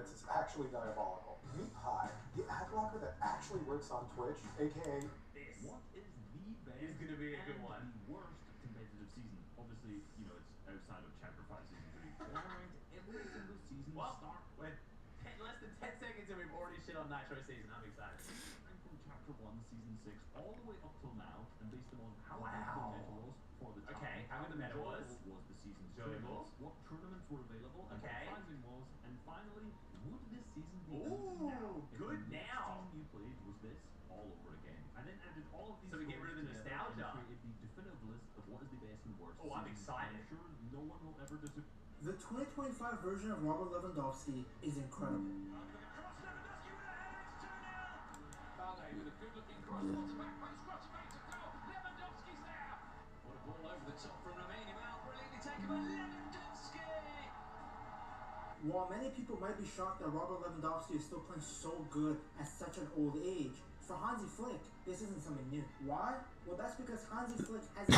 tournaments is actually diabolical. Meet Pi, the ad blocker that actually works on Twitch, aka this. What is the best? Is going to be a good one. The worst competitive season. Obviously, you know, it's outside of Chapter 5 Season 3. Ranked every single season. Start with less than 10 seconds and we've already shit on Nitro season. I'm excited. And from Chapter 1, Season 6, all the way up till now, and based on how good the meta was for the time. How good the meta was the season's tournaments, what tournaments were available, and what pricing was, and finally, would this season be now? Good now. The season you played was this all over again, and then added all of these. So we get rid of the nostalgia. And created the definitive list of what is the best and worst. Oh, I'm excited. I'm sure no one will ever disagree. The 2025 version of Robert Lewandowski is incredible. With a good-looking cross, wants a back post, crossing back to goal. Lewandowski's there. What a ball over the top from Romania. Now brilliantly taken by Lewandowski. While many people might be shocked that Robert Lewandowski is still playing so good at such an old age, for Hansi Flick, this isn't something new. Why? Well, that's because Hansi Flick has a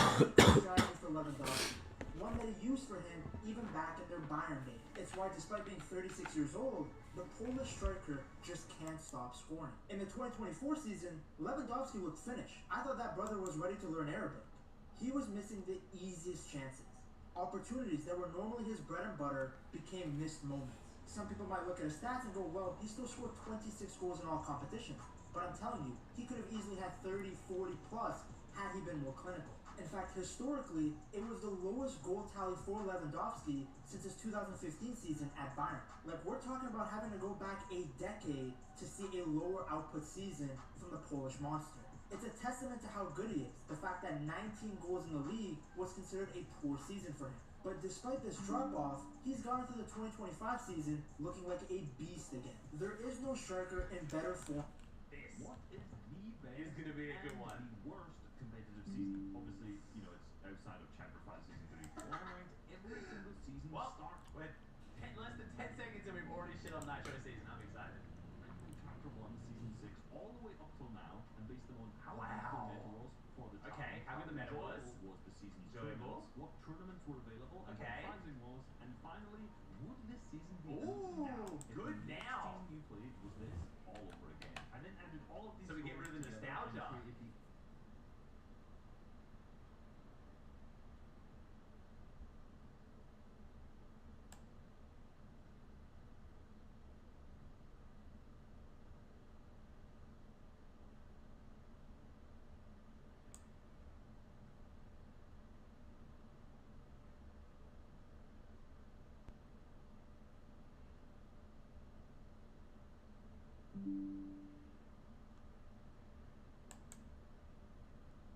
strategy for Lewandowski, one that he used for him even back in their Bayern days. It's why, despite being 36 years old, the Polish striker just can't stop scoring. In the 2024 season, Lewandowski looked finished. I thought that brother was ready to learn Arabic. He was missing the easiest chances. Opportunities that were normally his bread and butter became missed moments. Some people might look at his stats and go, well, he still scored 26 goals in all competitions. But I'm telling you, he could have easily had 30, 40 plus had he been more clinical. In fact, historically, it was the lowest goal tally for Lewandowski since his 2015 season at Bayern. Like, we're talking about having to go back a decade to see a lower output season from the Polish monster. It's a testament to how good he is. The fact that 19 goals in the league was considered a poor season for him. But despite this drop-off, he's gone into the 2025 season looking like a beast again. There is no striker in better form. What is the best? Is going to be a good one. The worst competitive season. Obviously, you know, it's outside of Chapter 5 Season 3. Ranked every single season. Start with less than 10 seconds and we've already shit on Nitro season. I'm excited. And from Chapter 1, Season 6, all the way up till now, and based on how good the meta was for the time. How good the meta was the season's tournaments, what tournaments were available, and what pricing was, and finally, would this season be now? Good now. The season you played was this all over again, and then added all of these. So we get rid of the nostalgia.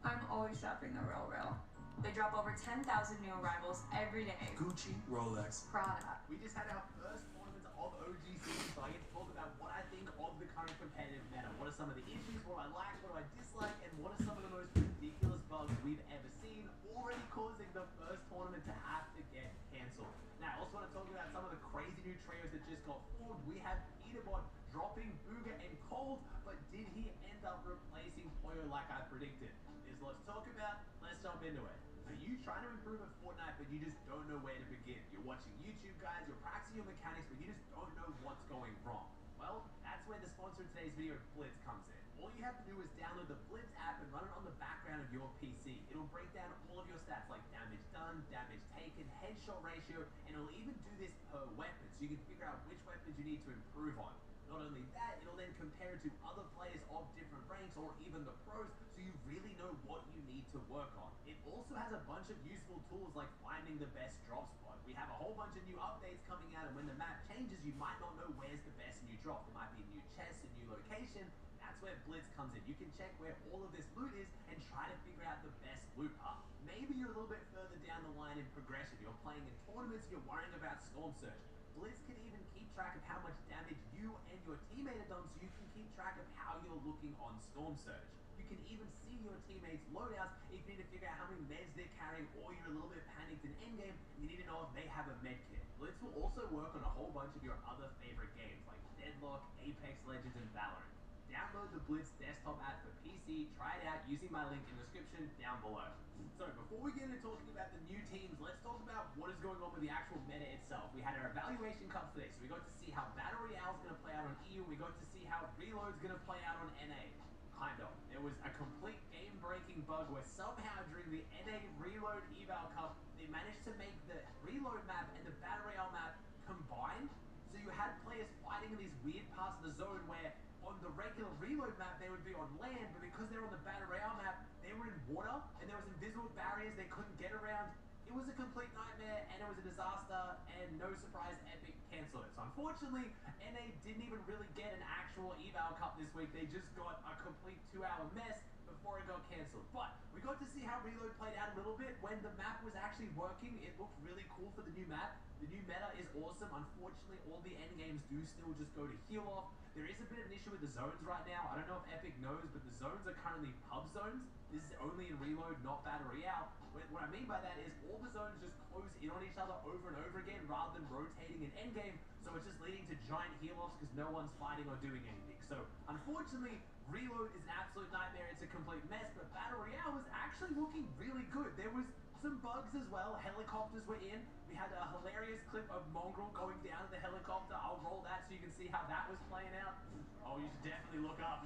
I'm always shopping the Real Real. They drop over 10,000 new arrivals every day. Gucci, Rolex, Prada. We just had our first tournament of OG season, so I get to talk about what I think of the current competitive meta. What are some of the issues, what I like, what do I dislike, and what are some of the most ridiculous bugs we've ever seen, already causing the first tournament to have to get cancelled. Now, I also want to talk about some of the crazy new trios that just got formed. We have Peterbot dropping Booga and Cold, but did he end up replacing Poyo like I predicted? There's lots to talk about. Let's jump into it. Are you trying to improve at Fortnite, but you just don't know where to begin? You're watching YouTube guys, you're practicing your mechanics, but you just don't know what's going wrong. Well, that's where the sponsor of today's video, Blitz, comes in. All you have to do is download the Blitz app and run it on the background of your PC. It'll break down all of your stats like damage done, damage taken, headshot ratio, and it'll even do this per weapon, so you can figure out which weapons you need to improve on. Not only that, it'll then compare it to other players of different ranks or even the pros, so you really know what you need to work on. It also has a bunch of useful tools like finding the best drop spot. We have a whole bunch of new updates coming out, and when the map changes, you might not know where's the best new drop. There might be a new chest, a new location. That's where Blitz comes in. You can check where all of this loot is and try to figure out the best loot path. Maybe you're a little bit further down the line in progression. You're playing in tournaments, you're worrying about Storm Surge. Blitz can even keep track of how much damage you and your teammate have done, so you can keep track of how you're looking on Storm Surge. You can even see your teammates' loadouts if you need to figure out how many meds they're carrying, or you're a little bit panicked in endgame and you need to know if they have a med kit. Blitz will also work on a whole bunch of your other favorite games like Deadlock, Apex Legends, and Valorant. Download the Blitz desktop app for PC, try it out using my link in the description down below. So before we get into talking about the new teams, let's talk about what is going on with the actual meta itself. We had our evaluation cups today, so we got to see how Battle Royale out on EU. We got to see how Reload's gonna play out on NA. Kind of. There was a complete game-breaking bug where somehow during the NA Reload Eval Cup, they managed to make the Reload map and the Battle Royale map combined. So you had players fighting in these weird parts of the zone where on the regular Reload map they would be on land, but because they're on the Battle Royale map, they were in water and there was invisible barriers they couldn't get around. It was a complete nightmare and it was a disaster, and no surprise, Epic cancelled it. So unfortunately, NA didn't even really get an actual Eval Cup this week. They just got a complete 2-hour mess before it got cancelled. But we got to see how Reload played out a little bit. When the map was actually working, it looked really cool for the new map. The new meta is awesome. Unfortunately, all the end games do still just go to heal off. There is a bit of an issue with the zones right now. I don't know if Epic knows, but the zones are currently pub zones. This is only in Reload, not Battle Royale. What I mean by that is all the zones just close in on each other over and over again rather than rotating in endgame, so it's just leading to giant heal-offs because no one's fighting or doing anything. So unfortunately, Reload is an absolute nightmare. It's a complete mess, but Battle Royale was actually looking really good. There was some bugs as well. Helicopters were in. We had a hilarious clip of Mongrel going down to the helicopter. I'll roll that so you can see how that was playing out. Oh, you should definitely look up.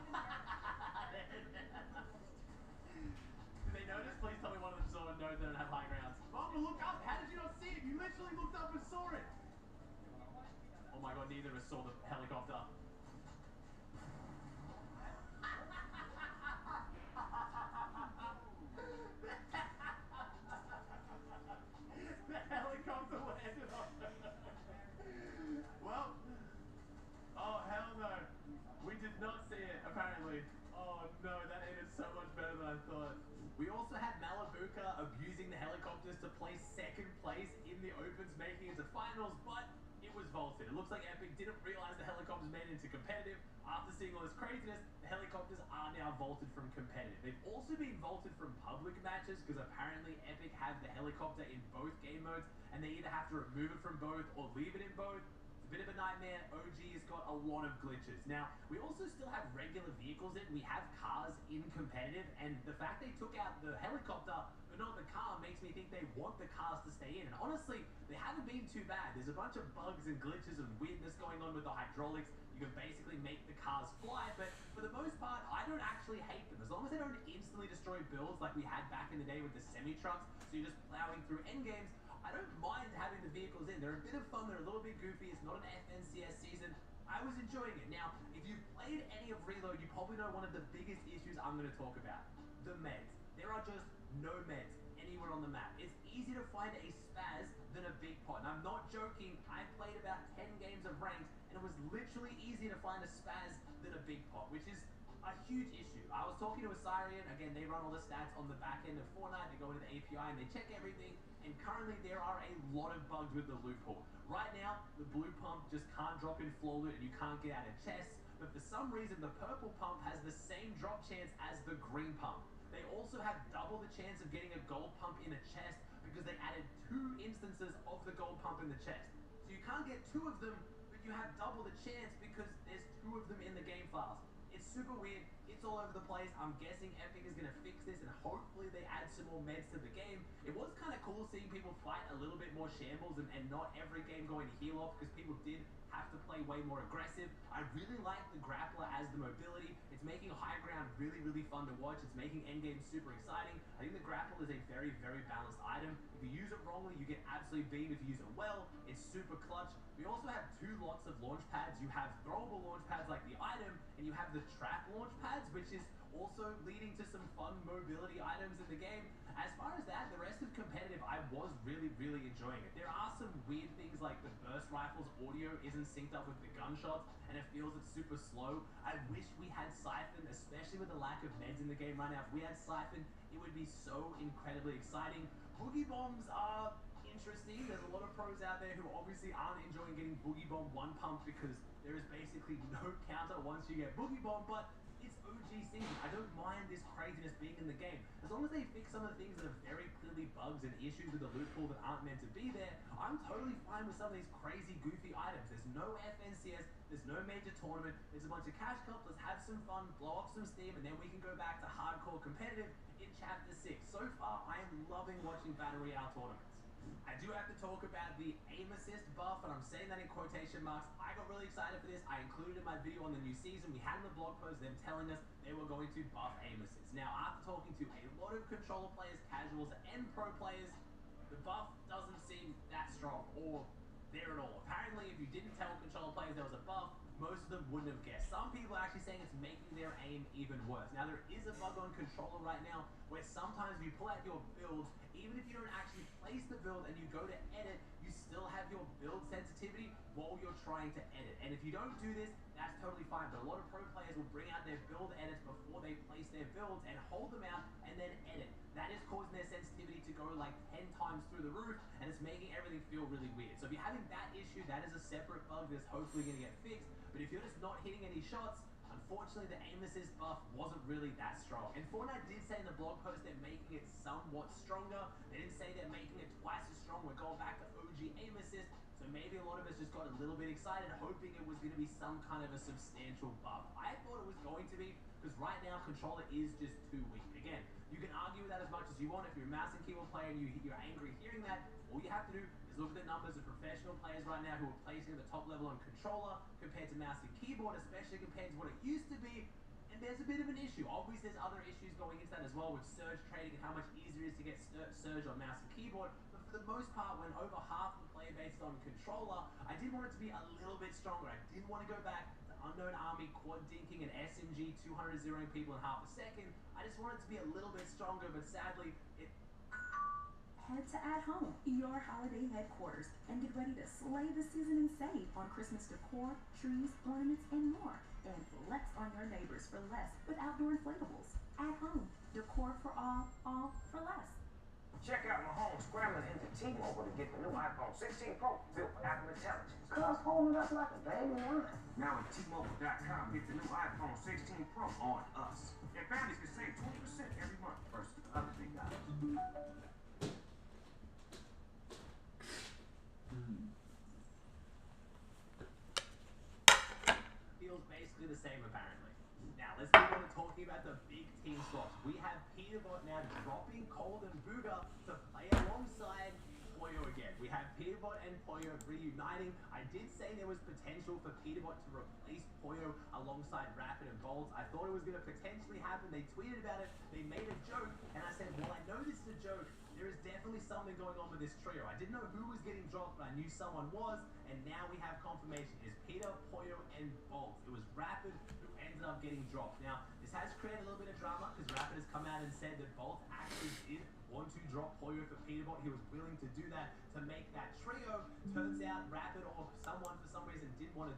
Did they notice? Please tell me one of them saw and knows they don't have high grounds. Mongrel, look up! How did you not see it? You literally looked up and saw it! Oh my god, neither of us saw the helicopter. The helicopter landed on her. Well, oh hell no. We did not see it, apparently. Oh no, that ended so much better than I thought. We also had Malabuka abusing the helicopters to place second place in the Opens, making it to finals, but it was vaulted. It looks like Epic didn't realize the helicopters made it into competitive. After seeing all this craziness, the helicopters are now vaulted from competitive. They've also been vaulted from public matches because apparently Epic have the helicopter in both game modes and they either have to remove it from both or leave it in both. It's a bit of a nightmare. OG has got a lot of glitches. Now, we also still have regular vehicles in. We have cars in competitive, and the fact they took out the helicopter but not the car makes me think they want the cars to stay in. And honestly, they haven't been too bad. There's a bunch of bugs and glitches and weirdness going on with the hydraulics. You can basically make the cars fly, but for the most part, I don't actually hate them. As long as they don't instantly destroy builds like we had back in the day with the semi-trucks, so you're just plowing through endgames, I don't mind having the vehicles in. They're a bit of fun, they're a little bit goofy, it's not an FNCS season. I was enjoying it. Now, if you've played any of Reload, you probably know one of the biggest issues I'm going to talk about. The meds. There are just no meds anywhere on the map. It's easier to find a spaz than a big pot. And I'm not joking, I played about 10 games of ranked, and it was literally easier to find a spaz than a big pot, which is a huge issue. I was talking to Asarian, again, they run all the stats on the back end of Fortnite, they go into the API and they check everything, and currently there are a lot of bugs with the loophole. Right now, the blue pump just can't drop in floor loot and you can't get out of chests, but for some reason the purple pump has the same drop chance as the green pump. They also have double the chance of getting a gold pump in a chest because they added 2 instances of the gold pump in the chest. So you can't get 2 of them, but you have double the chance because there's 2 of them in the game files. It's super weird, it's all over the place. I'm guessing Epic is going to fix this and hopefully they add some more meds to the game. It was kind of cool seeing people fight a little bit more shambles and not every game going to heal off because people did have to play way more aggressive. I really like the grappler as the mobility. It's making high ground really, really fun to watch. It's making endgame super exciting. I think the grapple is a very, very balanced item. If you use it wrongly, you get absolutely beamed. If you use it well, it's super clutch. We also have 2 lots of launch pads. You have throwable launch pads like the item, and you have the trap launch pads, which is also leading to some fun mobility items in the game. As far as that, the rest of competitive, I was really, really enjoying it. There are some weird things like the burst rifle's audio isn't synced up with the gunshots, and it feels it's super slow. I wish we had Siphon, especially with the lack of meds in the game right now. If we had Siphon, it would be so incredibly exciting. Boogie bombs are interesting. There's a lot of pros out there who obviously aren't enjoying getting Boogie Bomb 1 pump because there is basically no counter once you get Boogie Bomb, but it's OG season. I don't mind this craziness being in the game. As long as they fix some of the things that are very clearly bugs and issues with the loophole that aren't meant to be there, I'm totally fine with some of these crazy, goofy items. There's no FNCS, there's no major tournament, there's a bunch of cash cups, let's have some fun, blow up some steam, and then we can go back to hardcore competitive in Chapter 6. So far, I am loving watching Battle Royale tournaments. I do have to talk about the aim assist buff, and I'm saying that in quotation marks. I got really excited for this. I included in my video on the new season. We had in the blog post them telling us they were going to buff aim assist. Now, after talking to a lot of controller players, casuals, and pro players, the buff doesn't seem that strong or there at all. Apparently, if you didn't tell controller players there was a buff, most of them wouldn't have guessed. Some people are actually saying it's making their aim even worse. Now, there is a bug on controller right now where sometimes if you pull out your build, even if you don't actually place the build and you go to edit, you still have your build sensitivity while you're trying to edit. And if you don't do this, that's totally fine. But a lot of pro players will bring out their build edits before they place their builds and hold them out and then edit. That is causing their sensitivity to go like 10 times through the roof, and it's making everything feel really weird. So if you're having that issue, that is a separate bug that's hopefully going to get fixed. But if you're just not hitting any shots, unfortunately the aim assist buff wasn't really that strong. And Fortnite did say in the blog post they're making it somewhat stronger. They didn't say they're making it twice as strong. We're going back to OG aim assist. So maybe a lot of us just got a little bit excited, hoping it was going to be some kind of a substantial buff. I thought it was going to be, because right now controller is just too weak. Again, you can argue with that as much as you want. If you're a mouse and keyboard player and you're angry hearing that, all you have to do is look at the numbers of professional players right now who are placing at the top level on controller compared to mouse and keyboard, especially compared to what it used to be. And there's a bit of an issue. Obviously, there's other issues going into that as well with surge trading and how much easier it is to get surge on mouse and keyboard. But for the most part, when over half the player base is on controller, I did want it to be a little bit stronger. I didn't want to go back to Unknown Army quad dinking and SMG 200 zeroing people in half a second. I just wanted it to be a little bit stronger, but sadly, it... Head to At Home, your holiday headquarters, and get ready to slay the season and save on Christmas decor, trees, ornaments, and more. And flex on your neighbors for less with outdoor inflatables. At Home, decor for all for less. Check out Mahomes scrambling into T-Mobile to get the new iPhone 16 Pro built for Apple Intelligence. Cuz holding up like a baby line. Now at T-Mobile.com, get the new iPhone 16 Pro on us. And families can save 20% every month versus the other big guys. Feels basically the same apparently. Now let's move on to talking about the big team swaps. We have Peterbot now dropping Cold and Booga to play alongside Poyo again. We have Peterbot and Poyo reuniting. I did say there was potential for Peterbot to replace Poyo alongside Rapid and Bolts. I thought it was going to potentially happen. They tweeted about it. They made a joke. And I said, well, I know this is a joke. There is definitely something going on with this trio. I didn't know who was getting dropped, but I knew someone was. And now we have confirmation. It's Peter, Poyo, and Bolts. It was Rapid who ended up getting dropped. Now, this has created a little bit of drama because Rapid has come out and said that Bolts actually did want to drop Poyo for Peterbot. He was willing to do that to make that trio. Turns out Rapid or someone for some reason didn't want to.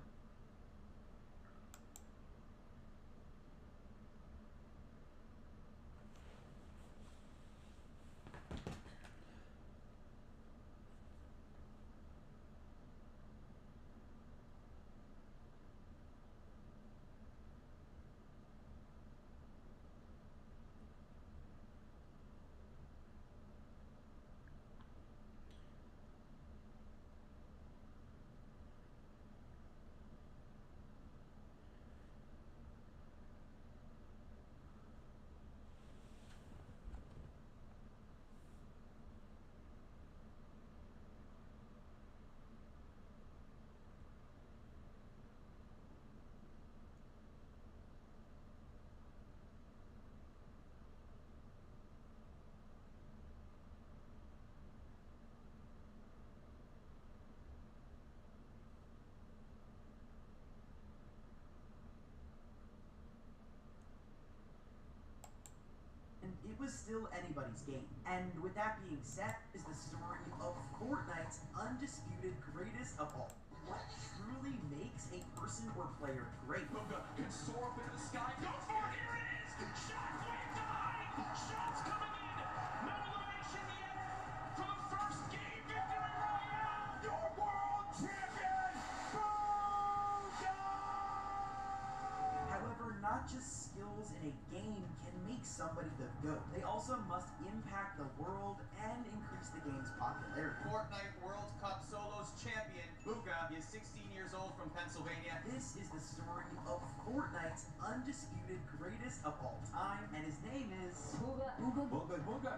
It was still anybody's game. And with that being said, is the story of Fortnite's undisputed greatest of all. What truly makes a person or player great? Booga can soar up into the sky. Go for it! Here it is! Shot going die! Shots coming in! No elimination yet for the first game victory royale! Your world champion, Booga! However, not just skills in a game can make somebody the GOAT. They also must impact the world and increase the game's popularity. Fortnite World Cup Solos champion, Booga, is 16 years old from Pennsylvania. This is the story of Fortnite's undisputed greatest of all time, and his name is... Booga. Booga.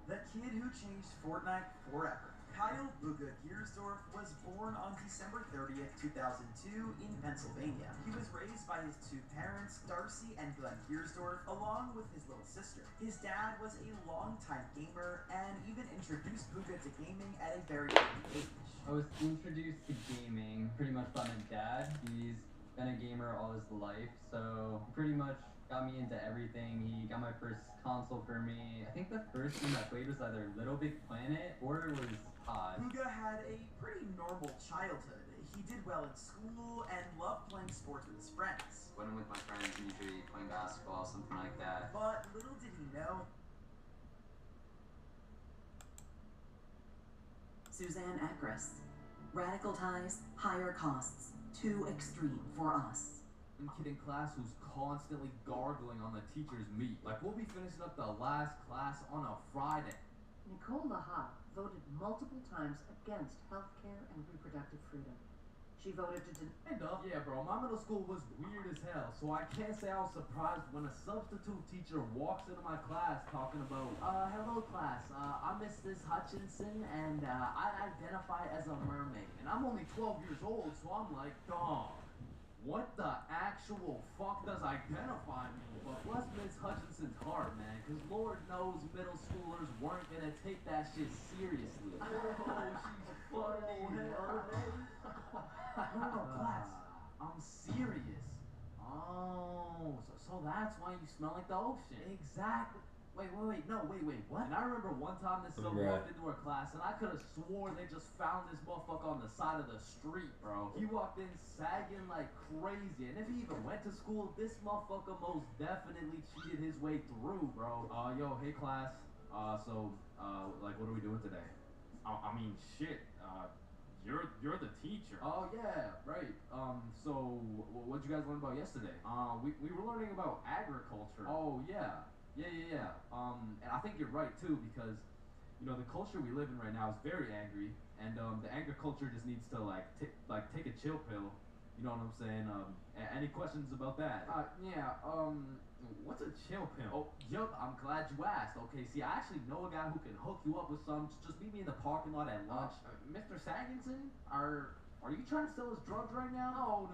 The kid who changed Fortnite forever. Kyle Buga Giersdorf was born on December 30th, 2002 in Pennsylvania. He was raised by his two parents, Darcy and Glenn Giersdorf, along with his little sister. His dad was a longtime gamer and even introduced Buga to gaming at a very early age. I was introduced to gaming pretty much by my dad. He's been a gamer all his life, so he pretty much got me into everything. He got my first console for me. I think the first game I played was either Little Big Planet or it was Pod. Buga had a pretty normal childhood. He did well in school and loved playing sports with his friends. When I'm with my friends, usually playing basketball, something like that. But little did he know, Suzanne Acris. Radical ties, higher costs. Too extreme for us. Kid in class who's constantly gargling on the teacher's meat. Like, we'll be finishing up the last class on a Friday. Nicole Laha voted multiple times against healthcare and reproductive freedom. She voted to Kind of. Yeah, bro, my middle school was weird as hell, so I can't say I was surprised when a substitute teacher walks into my class talking about, hello class, I'm Mrs. Hutchinson, and I identify as a mermaid. And I'm only 12 years old, so I'm like, dog, what the actual fuck does identify mean? But bless Miss Hutchinson's heart, man, because Lord knows middle schoolers weren't gonna take that shit seriously. Oh, she's funny. No, class. I'm serious. Oh, so that's why you smell like the ocean. Exactly. Wait, what? And I remember one time this son walked into our class and I could have swore they just found this motherfucker on the side of the street, bro. He walked in sagging like crazy, and if he even went to school, this motherfucker most definitely cheated his way through, bro. Yo, hey class. Like, what are we doing today? I mean, shit. You're the teacher. Oh yeah, right. So what'd you guys learn about yesterday? We were learning about agriculture. Oh yeah. Yeah. And I think you're right too, because you know the culture we live in right now is very angry, and the agriculture just needs to take a chill pill. You know what I'm saying? Any questions about that? What's a chill pill? Oh, yup, I'm glad you asked. Okay, see, I actually know a guy who can hook you up with some. Just meet me in the parking lot at lunch. Mr. Saginson, are you trying to sell us drugs right now? No.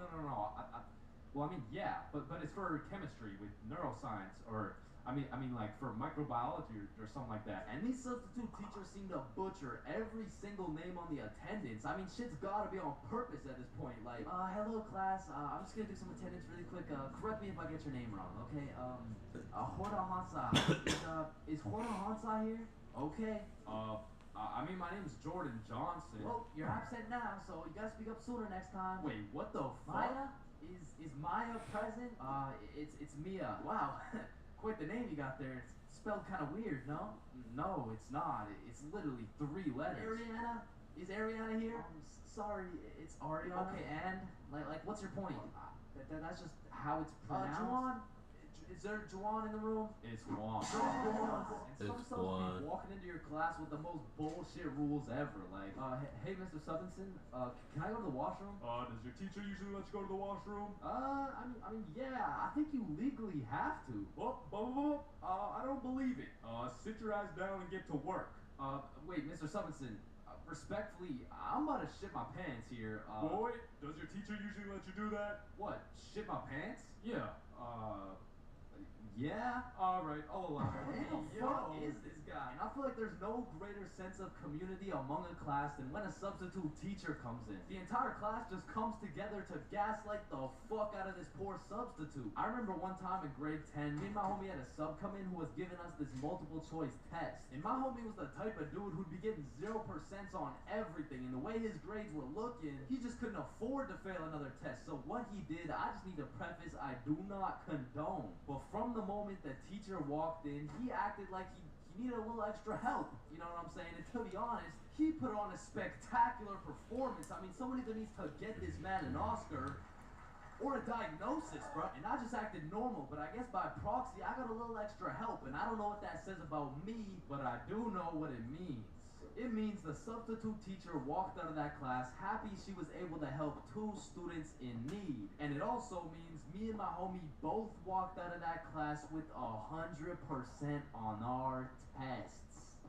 Well, I mean, yeah, but it's for chemistry with neuroscience, or I mean, like for microbiology or something like that. And these substitute teachers seem to butcher every single name on the attendance. I mean, shit's gotta be on purpose at this point. Like, hello class, I'm just gonna do some attendance really quick. Correct me if I get your name wrong, okay? Horda Hansa. Is Horda Hansa here? Okay. I mean, my name is Jordan Johnson. Well, you're absent now, so you gotta speak up sooner next time. Wait, what the fuck? Maya? Is Maya present? It's Mia. Wow. Quite the name you got there. It's spelled kind of weird, no? No, it's not. It's literally 3 letters. Ariana? Is Ariana here? Sorry, it's Ariana. Okay, and? Like what's your point? That's just how it's pronounced. Juan? Is there Juan in the room? It's Juan. And some stuff be walking into your class with the most bullshit rules ever. Like, hey, Mr. Subinson, can I go to the washroom? Does your teacher usually let you go to the washroom? I mean, yeah, I think you legally have to. I don't believe it. Sit your ass down and get to work. Wait, Mr. Subinson, respectfully, I'm about to shit my pants here. Boy, does your teacher usually let you do that? What, shit my pants? Yeah, yeah? Alright, I'll allow it. Hey, what the fuck is this guy? And I feel like there's no greater sense of community among a class than when a substitute teacher comes in. The entire class just comes together to gaslight the fuck out of this poor substitute. I remember one time in grade 10, me and my homie had a sub come in who was giving us this multiple choice test. And my homie was the type of dude who'd be getting 0% on everything. And the way his grades were looking, he just couldn't afford to fail another test. So what he did, I just need to preface, I do not condone. But from the moment the teacher walked in, he acted like he needed a little extra help. You know what I'm saying? And to be honest, he put on a spectacular performance. I mean, somebody that needs to get this man an Oscar or a diagnosis, bro. And I just acted normal, but I guess by proxy, I got a little extra help. And I don't know what that says about me, but I do know what it means. It means the substitute teacher walked out of that class happy she was able to help 2 students in need. And it also means me and my homie both walked out of that class with 100% on our tests.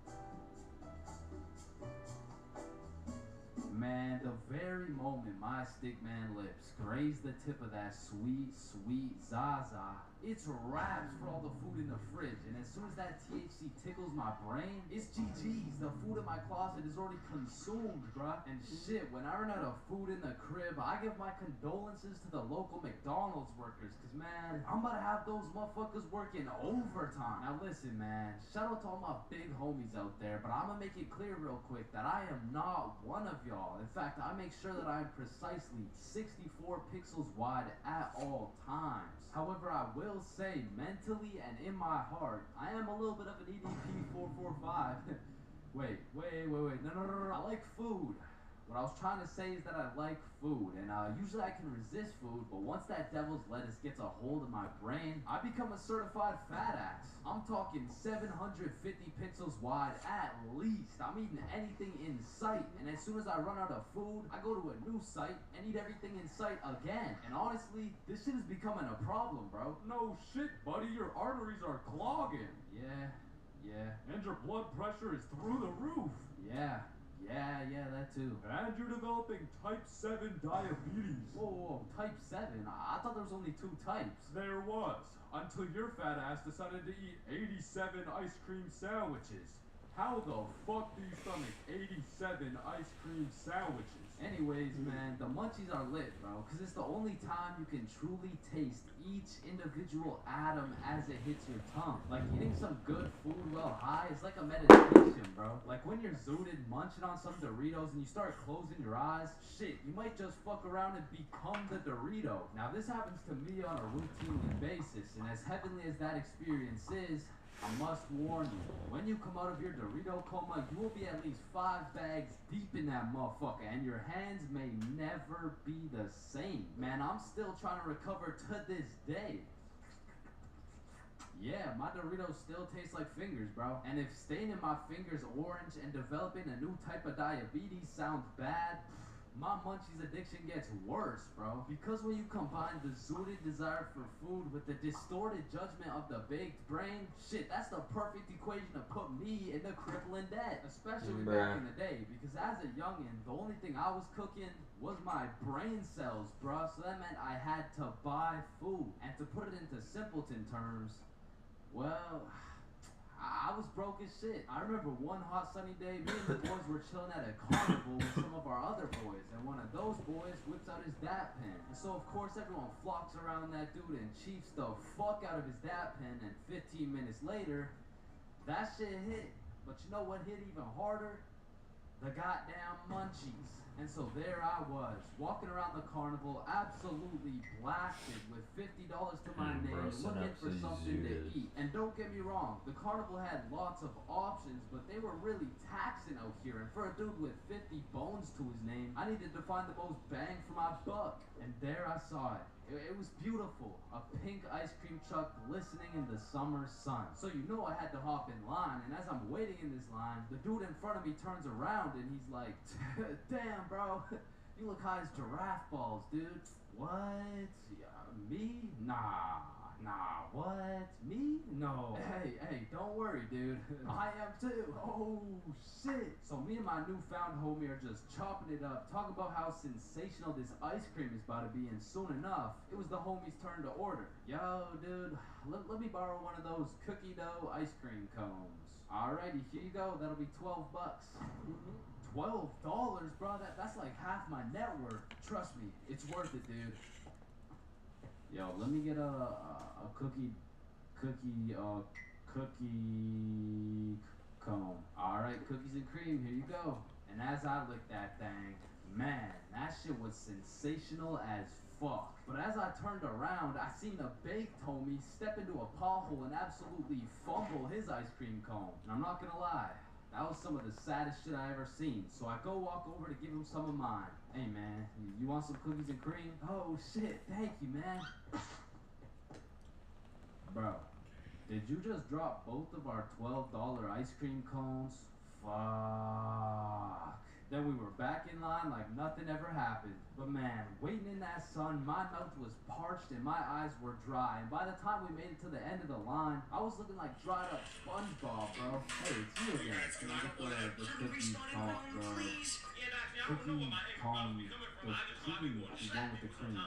Man, the very moment my stickman lips graze the tip of that sweet, sweet Zaza, it's wraps for all the food in the fridge. And as soon as that THC tickles my brain, it's GG's. The food in my closet is already consumed, bruh. And shit, when I run out of food in the crib, I give my condolences to the local McDonald's workers. Cause man, I'm about to have those motherfuckers working overtime. Now listen, man, shout out to all my big homies out there, but I'm gonna make it clear real quick that I am not one of y'all. In fact, I make sure that I'm precisely 64 pixels wide at all times. However, I will say, mentally and in my heart, I am a little bit of an EDP 445. Wait. No. I like food. What I was trying to say is that I like food, and usually I can resist food, but once that devil's lettuce gets a hold of my brain, I become a certified fat ass. I'm talking 750 pixels wide at least. I'm eating anything in sight, and as soon as I run out of food, I go to a new site and eat everything in sight again. And honestly, this shit is becoming a problem, bro. No shit, buddy, your arteries are clogging. Yeah. And your blood pressure is through the roof. Yeah, that too. And you're developing type 7 diabetes. Whoa, type 7? I thought there was only 2 types. There was, until your fat ass decided to eat 87 ice cream sandwiches. How the fuck do you stomach 87 ice cream sandwiches? Anyways, man, the munchies are lit, bro, because it's the only time you can truly taste each individual atom as it hits your tongue. Like, eating some good food while high is like a meditation, bro. Like, when you're zooted munching on some Doritos and you start closing your eyes, shit, you might just fuck around and become the Dorito. Now, this happens to me on a routinely basis, and as heavenly as that experience is, I must warn you, when you come out of your Dorito coma, you will be at least 5 bags deep in that motherfucker, and your hands may never be the same. Man, I'm still trying to recover to this day. Yeah, my Doritos still taste like fingers, bro. And if staining my fingers orange and developing a new type of diabetes sounds bad, my munchies addiction gets worse, bro. Because when you combine the zooted desire for food with the distorted judgment of the baked brain, shit, that's the perfect equation to put me in the crippling debt. Especially back in the day, because as a youngin', the only thing I was cooking was my brain cells, bro. So that meant I had to buy food. And to put it into simpleton terms, well, I was broke as shit. I remember one hot sunny day, me and the boys were chilling at a carnival with some of our other boys, and one of those boys whips out his dap pen. And so of course everyone flocks around that dude and chiefs the fuck out of his dap pen, and 15 minutes later, that shit hit. But you know what hit even harder? The goddamn munchies. And so there I was, walking around the carnival, absolutely blasted, with $50 to my name, looking for something to eat. And don't get me wrong, the carnival had lots of options, but they were really taxing out here. And for a dude with 50 bones to his name, I needed to find the most bang for my buck. And there I saw it. It was beautiful. A pink ice cream truck glistening in the summer sun. So you know I had to hop in line, and as I'm waiting in this line, the dude in front of me turns around and he's like, damn, bro, you look high as giraffe balls, dude. What? Me? Nah, what? Me? No. Hey, don't worry, dude. I am too. Oh, shit. So me and my newfound homie are just chopping it up, talking about how sensational this ice cream is about to be, and soon enough, it was the homie's turn to order. Yo, dude, let me borrow one of those cookie dough ice cream cones. Alrighty, here you go. That'll be $12. $12, bro? That's like half my net worth. Trust me, it's worth it, dude. Yo, let me get a cookie cone. Alright, cookies and cream, here you go. And as I licked that thing, man, that shit was sensational as fuck. But as I turned around, I seen a baked homie step into a pothole and absolutely fumble his ice cream cone. And I'm not gonna lie, that was some of the saddest shit I ever seen. So I go walk over to give him some of mine. Hey man, you want some cookies and cream? Oh shit, thank you, man. Bro, did you just drop both of our $12 ice cream cones? Fuck. Then we were back in line like nothing ever happened. But man, waiting in that sun, my mouth was parched and my eyes were dry. And by the time we made it to the end of the line, I was looking like dried up SpongeBob, bro. bro. Hey, it's you again. Can you get the cookie cone, the cream, the one with the cream.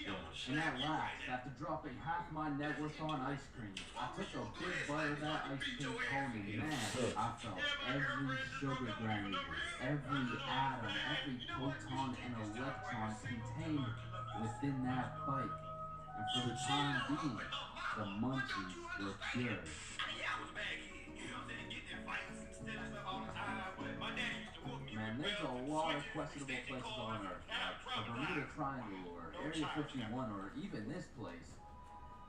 Yeah. And at last, after dropping half my net worth on ice cream, I took a big bite of that ice cream cone and man, I felt every sugar granule, every atom, every proton and electron contained within that bite. And for the time being, the munchies were cured. Man, there's a lot of questionable places on Earth, like the Bermuda Triangle or Area 51 or even this place.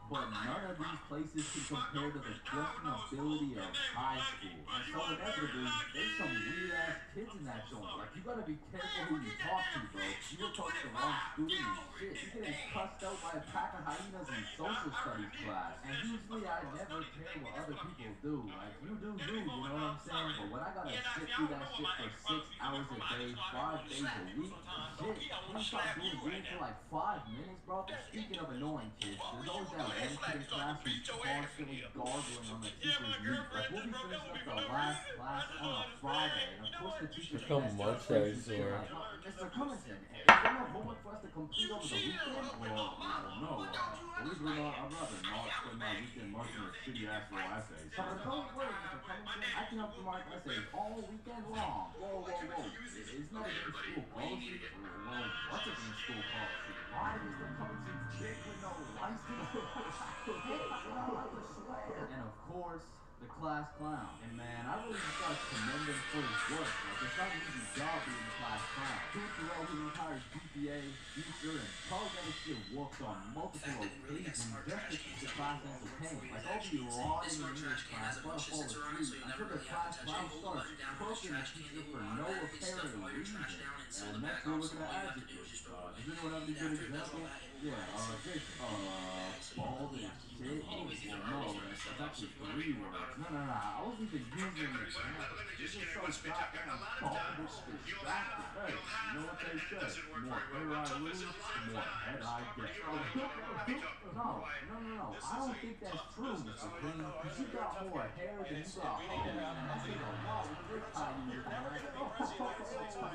But none of these places can compare to the questionability of high school. And so inevitably, there's some weird ass kids in that joint. Like, you gotta be careful who you talk to, bro. You will talk to the wrong student and shit. You getting cussed out by a pack of hyenas in social studies class. And usually I never care what other people do. Like, you do you know what I'm saying? But when I gotta sit through that shit for 6 hours a day, 5 days a week, shit, you stop doing weird for like 5 minutes, bro. And speaking of annoying kids, there's always that one kid in class who's constantly gargling on the teacher's meat. Like, we'll be finishing up the last class on a Friday, and of course the teacher Look how much that is for. like, Mr. Cummington, is there no homework for us to complete over the weekend? Well, no. Believe it or not, I'd rather not spend my weekend marking a shitty ass little essay. But don't worry, Mr. Cummington, I can help you mark essays all weekend long. Whoa. Isn't that against school policy? Well, what's against school policy? Why is Mr. Cummington's dick with no license? Hey, I swear. And of course, the class clown. And man, I really just gotta commend him for his work. Like, it's not an easy job being the class clown. Throughout his entire GPA, future, and probably got his shit whooped on multiple occasions just to keep the class entertained. Like, I'll be rotting in English class, but I'll fall asleep until the class clown starts cooking the teacher for no apparent reason. And next we're looking at adjectives. Does anyone have any good examples? Yeah, Jason. Bald as shit? Oh, no, that's actually 3 words. No, I wasn't even using it. This is so goddamn bald and distracted. Hey, you know what they say? The more hair I lose, the more head I get. No. I don't think that's true, Mr. Green. Because you got more hair than you got hoes. That's in a lot with your tiny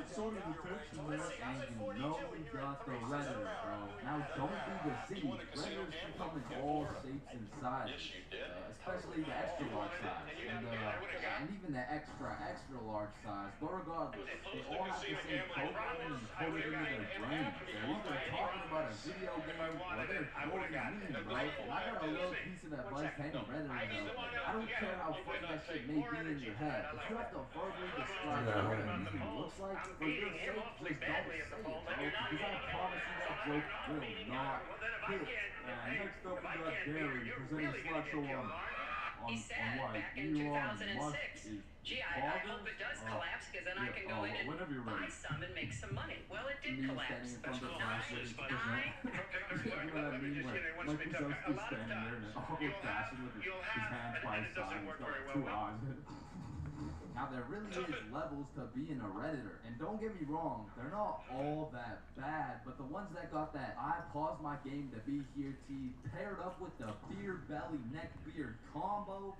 sort of detection there. And you know we got the Redditor, bro. Now don't be deceived. Redditors can come in all shapes and sizes. Especially the extra large size. And even the extra large size. But regardless, they all have the same programming encoded into their brains. They're either talking about a video game or they're quoting a meme, bro. And I got a little piece of advice to any Redditors out there. I don't care how funny that shit may be in your head. If you have to verbally describe what a meme looks like, for your sake, just don't say it, bro. Because I promise you that joke will not hit. Next up we got Gary presenting slideshow on He said back in 2006, gee, I hope it does collapse because then I can go in and buy some and make some money. Well, it did collapse. You know what I mean? Like Wazowski's standing there in an awkward fashion with his hands by his side and he's got 2 eyes. Now, there really is levels to being a Redditor. And don't get me wrong, they're not all that bad, but the ones that got that I paused my game to be here tea paired up with the beard belly neck beard combo,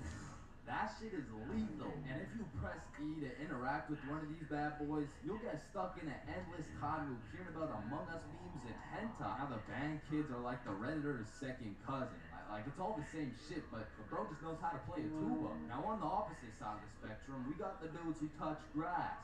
that shit is lethal. And if you press E to interact with one of these bad boys, you'll get stuck in an endless time loop hearing about Among Us memes and hentai. Now, the band kids are like the Redditor's second cousin. Like, it's all the same shit, but bro just knows how to play a tuba. Now, on the opposite side of the spectrum, we got the dudes who touch grass.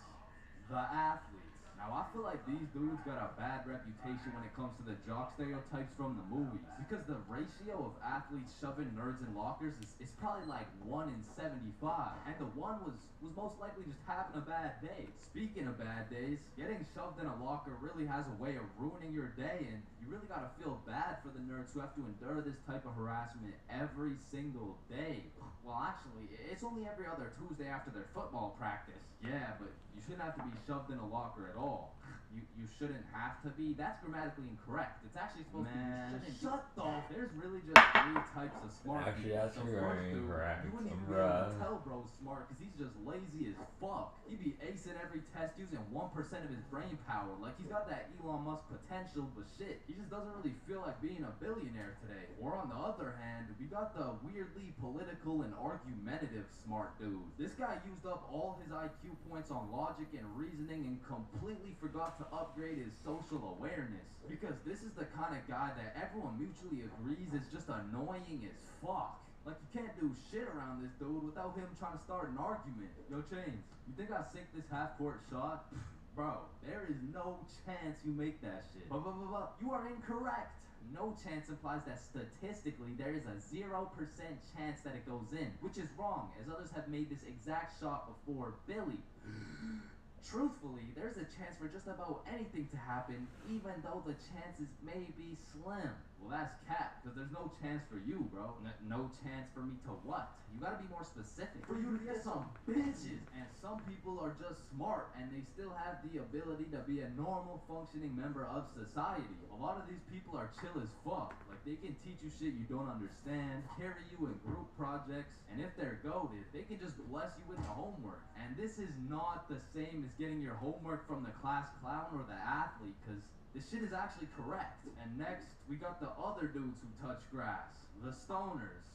The athletes. Now, I feel like these dudes got a bad reputation when it comes to the jock stereotypes from the movies. Because the ratio of athletes shoving nerds in lockers is probably like 1 in 75. And the one was most likely just having a bad day. Speaking of bad days, getting shoved in a locker really has a way of ruining your day, and you really gotta feel bad for the nerds who have to endure this type of harassment every single day. Well, actually, it's only every other Tuesday after their football practice. Yeah, but you shouldn't have to be shoved in a locker at all. oh, you shouldn't have to be. That's grammatically incorrect. It's actually supposed to be you shouldn't. Shut off. There's really just 3 types of smart Actually, people. that's very incorrect. You wouldn't even be able to tell bro's smart because he's just lazy as fuck. He'd be acing every test using 1% of his brain power. Like he's got that Elon Musk potential, but shit, he just doesn't really feel like being a billionaire today. Or on the other hand, we got the weirdly political and argumentative smart dude. This guy used up all his IQ points on logic and reasoning and completely forgot to upgrade his social awareness. Because this is the kind of guy that everyone mutually agrees is just annoying as fuck. Like, you can't do shit around this dude without him trying to start an argument. Yo, Chains, you think I sink this half-court shot? Bro, there is no chance you make that shit. You are incorrect. No chance implies that statistically there is a 0% chance that it goes in, which is wrong, as others have made this exact shot before Billy. Truthfully, there's a chance for just about anything to happen, even though the chances may be slim. Well, that's cap, because there's no chance for you, bro. No chance for me to what? You gotta be more specific. For you to get some bitches. And some people are just smart, and they still have the ability to be a normal, functioning member of society. A lot of these people are chill as fuck. Like, they can teach you shit you don't understand, carry you in group projects, and if they're goated, they can just bless you with the homework. And this is not the same as getting your homework from the class clown or the athlete, because this shit is actually correct. And next, we got the other dudes who touch grass. The stoners.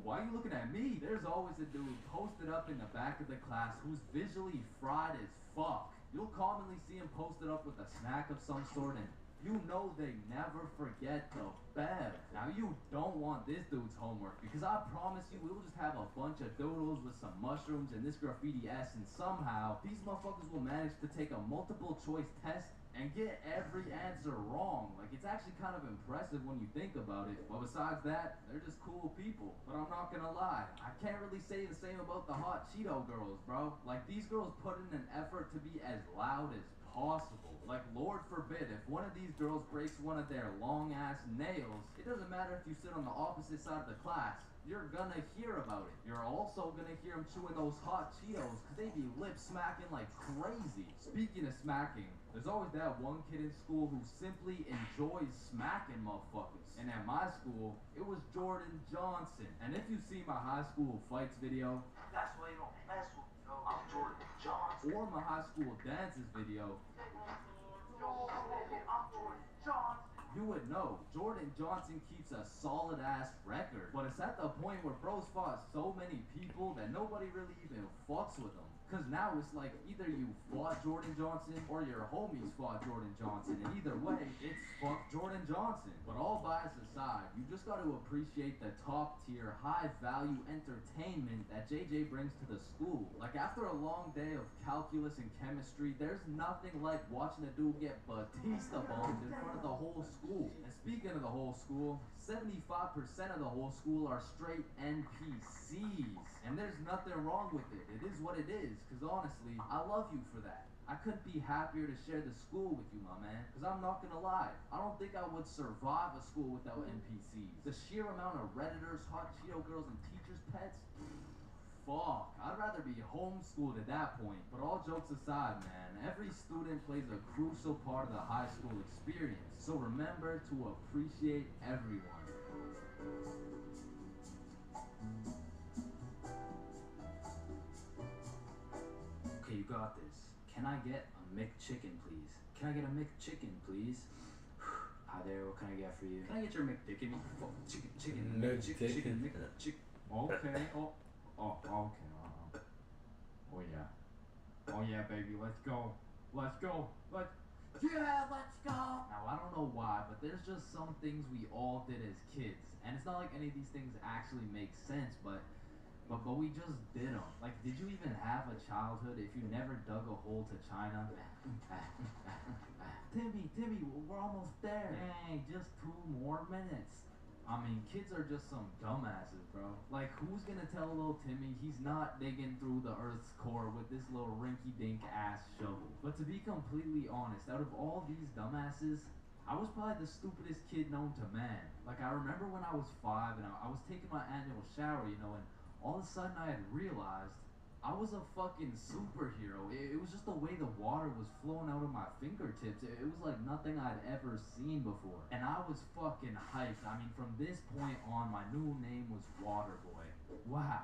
Why are you looking at me? There's always a dude posted up in the back of the class who's visually fried as fuck. You'll commonly see him posted up with a snack of some sort, and you know they never forget the bev. Now you don't want this dude's homework, because I promise you we'll just have a bunch of doodles with some mushrooms and this graffiti S, and somehow these motherfuckers will manage to take a multiple choice test and get every answer wrong. Like, it's actually kind of impressive when you think about it. But besides that, they're just cool people. But I'm not gonna lie, I can't really say the same about the hot Cheeto girls, bro. Like, these girls put in an effort to be as loud as possible. Like, Lord forbid, if one of these girls breaks one of their long-ass nails, it doesn't matter if you sit on the opposite side of the class, you're gonna hear about it. You're also gonna hear them chewing those hot Cheetos, because they be lip smacking like crazy. Speaking of smacking, there's always that one kid in school who simply enjoys smacking motherfuckers. And at my school, it was Jordan Johnson. And if you see my high school fights video, That's why you don't mess with me, yo. I'm Jordan Johnson. or my high school dances video, Yo, baby, I'm Jordan Johnson. you would know Jordan Johnson keeps a solid ass record. But it's at the point where bros fought so many people that nobody really even fucks with them. Cause now it's like either you fought Jordan Johnson or your homies fought Jordan Johnson, and either way, it's fuck Jordan Johnson. But all bias aside, you just got to appreciate the top tier, high value entertainment that JJ brings to the school. Like, after a long day of calculus and chemistry, there's nothing like watching a dude get Batista bombed in front of the whole school. And speaking of the whole school, 75% of the whole school are straight NPCs. And there's nothing wrong with it. It is what it is. Because honestly, I love you for that. I couldn't be happier to share the school with you, my man. Because I'm not gonna lie, I don't think I would survive a school without NPCs. The sheer amount of Redditors, hot Cheeto girls, and teachers' pets, fuck. I'd rather be homeschooled at that point. But all jokes aside, man, every student plays a crucial part of the high school experience. So remember to appreciate everyone. Okay, you got this. Can I get a McChicken, please? Can I get a McChicken, please? Hi there, what can I get for you? Can I get your McDicken? Chicken, McChicken. Okay. Okay. Oh yeah. Oh yeah, baby. Let's go. Let's go. Yeah, let's go! Now, I don't know why, but there's just some things we all did as kids. And it's not like any of these things actually make sense, but we just did them. Like, did you even have a childhood if you never dug a hole to China? Timmy, we're almost there. Dang, just 2 more minutes. I mean, kids are just some dumbasses, bro. Like, who's gonna tell little Timmy he's not digging through the Earth's core with this little rinky-dink ass shovel? But to be completely honest, out of all these dumbasses, I was probably the stupidest kid known to man. Like, I remember when I was 5 and I was taking my annual shower, you know, and all of a sudden I had realized I was a fucking superhero. It was just the way the water was flowing out of my fingertips. It was like nothing I'd ever seen before. And I was fucking hyped. I mean, from this point on, my new name was Waterboy. Wow.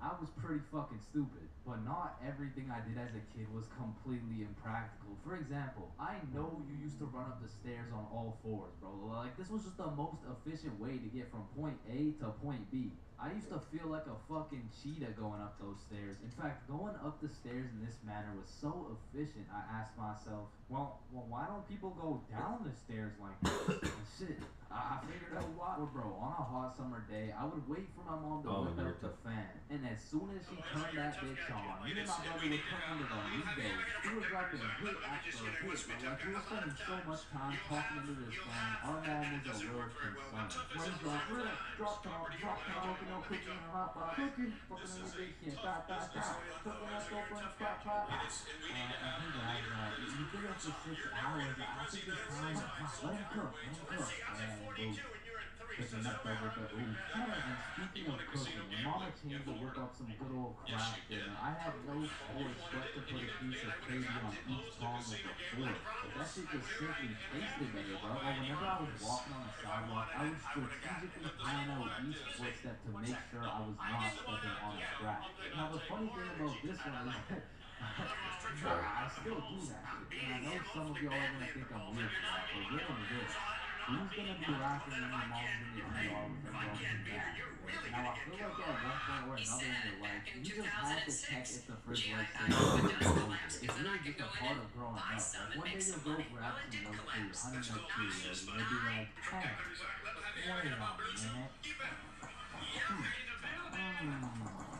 I was pretty fucking stupid, but not everything I did as a kid was completely impractical. For example, I know you used to run up the stairs on all fours, bro. Like, this was just the most efficient way to get from point A to point B. I used to feel like a fucking cheetah going up those stairs. In fact, going up the stairs in this manner was so efficient, I asked myself, well, why don't people go down the stairs like this? And shit, I figured out why. Well, bro, on a hot summer day, I would wait for my mom to whip out the fan. And as soon as she turned that bitch on, me and my brother would turn into the Migos. We were dropping hit after hit, bro. Like, we were spending so much time talking into this fan. Our mom was a little concerned. What is that? We're gonna drop talk, no cooking in a hot pot. Cooking, fucking in the big shit, dot. Cooking that dope in a flat pot. I think guys, you think up for 6 hours, I think it's time. Let him cook. Cooking up there with the ooh. And speaking of cooking, when Mama changed to whip up some good old craft dinner, I had no choice but to put a piece of gravy on each prong of the fork. That shit just simply tasted better, bro. Like, whenever I was walking on the sidewalk, I would strategically plan out each footstep to make sure I was not stepping on a crack. Now, the funny thing about this one is I still do that shit. And I know some of y'all are gonna think I'm weird for that, but get on this. Who's gonna be laughing when your mom's in the ER with her broken back? Now, I feel like at one point or another in your life, you just had to check if the fridge lights stay on. It's really just a part of growing up. Like, one day you'll go grab some milk for your honey nut Cheerios, and you'll be like, hey, wait a minute.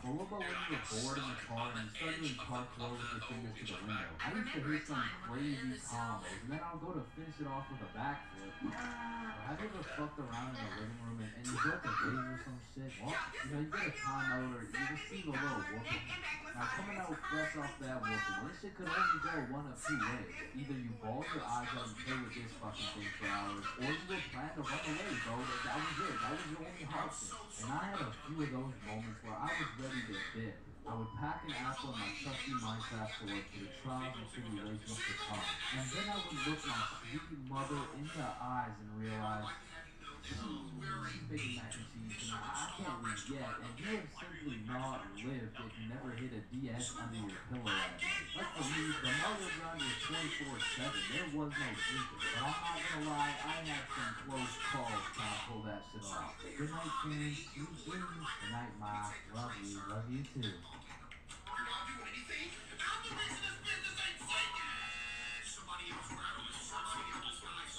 Well, what about when you were bored in the car and you started doing parkour with your fingers to the window? I used to hit some crazy combos, and then I'll go to finish it off with a backflip. Have you ever fucked around in the living room and you broke a vase or some shit? Well, you know, you get a timeout or you receive a little whooping. Now, coming out fresh off that whooping, this shit could only go one of two ways. Either you ball your eyes out and play with this fucking thing for hours, or you would plan to run away, bro. That was it. That was your only option. And I had a few of those moments where I was ready to dip. I would pack an apple in my trusty Minecraft sword for the trials and tribulations to come. And then I would look my sweet mother in the eyes and realize, big mac and cheese, and I can't read yet, and you have simply not lived if you never hit a DS under your pillow at night. Like for me, the mother gun was 24/7. There was no sleeping. But I'm not gonna lie, I had some close calls trying to pull that shit off. Good night, King. Sweet dreams. Good night, Ma. Love you. Love you too.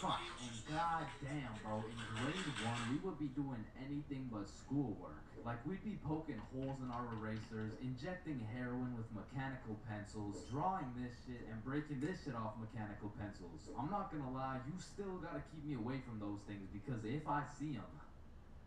Fuck, and goddamn, bro, in grade 1, we would be doing anything but schoolwork. Like, we'd be poking holes in our erasers, injecting heroin with mechanical pencils, drawing this shit, and breaking this shit off mechanical pencils. I'm not gonna lie, you still gotta keep me away from those things, because if I see them,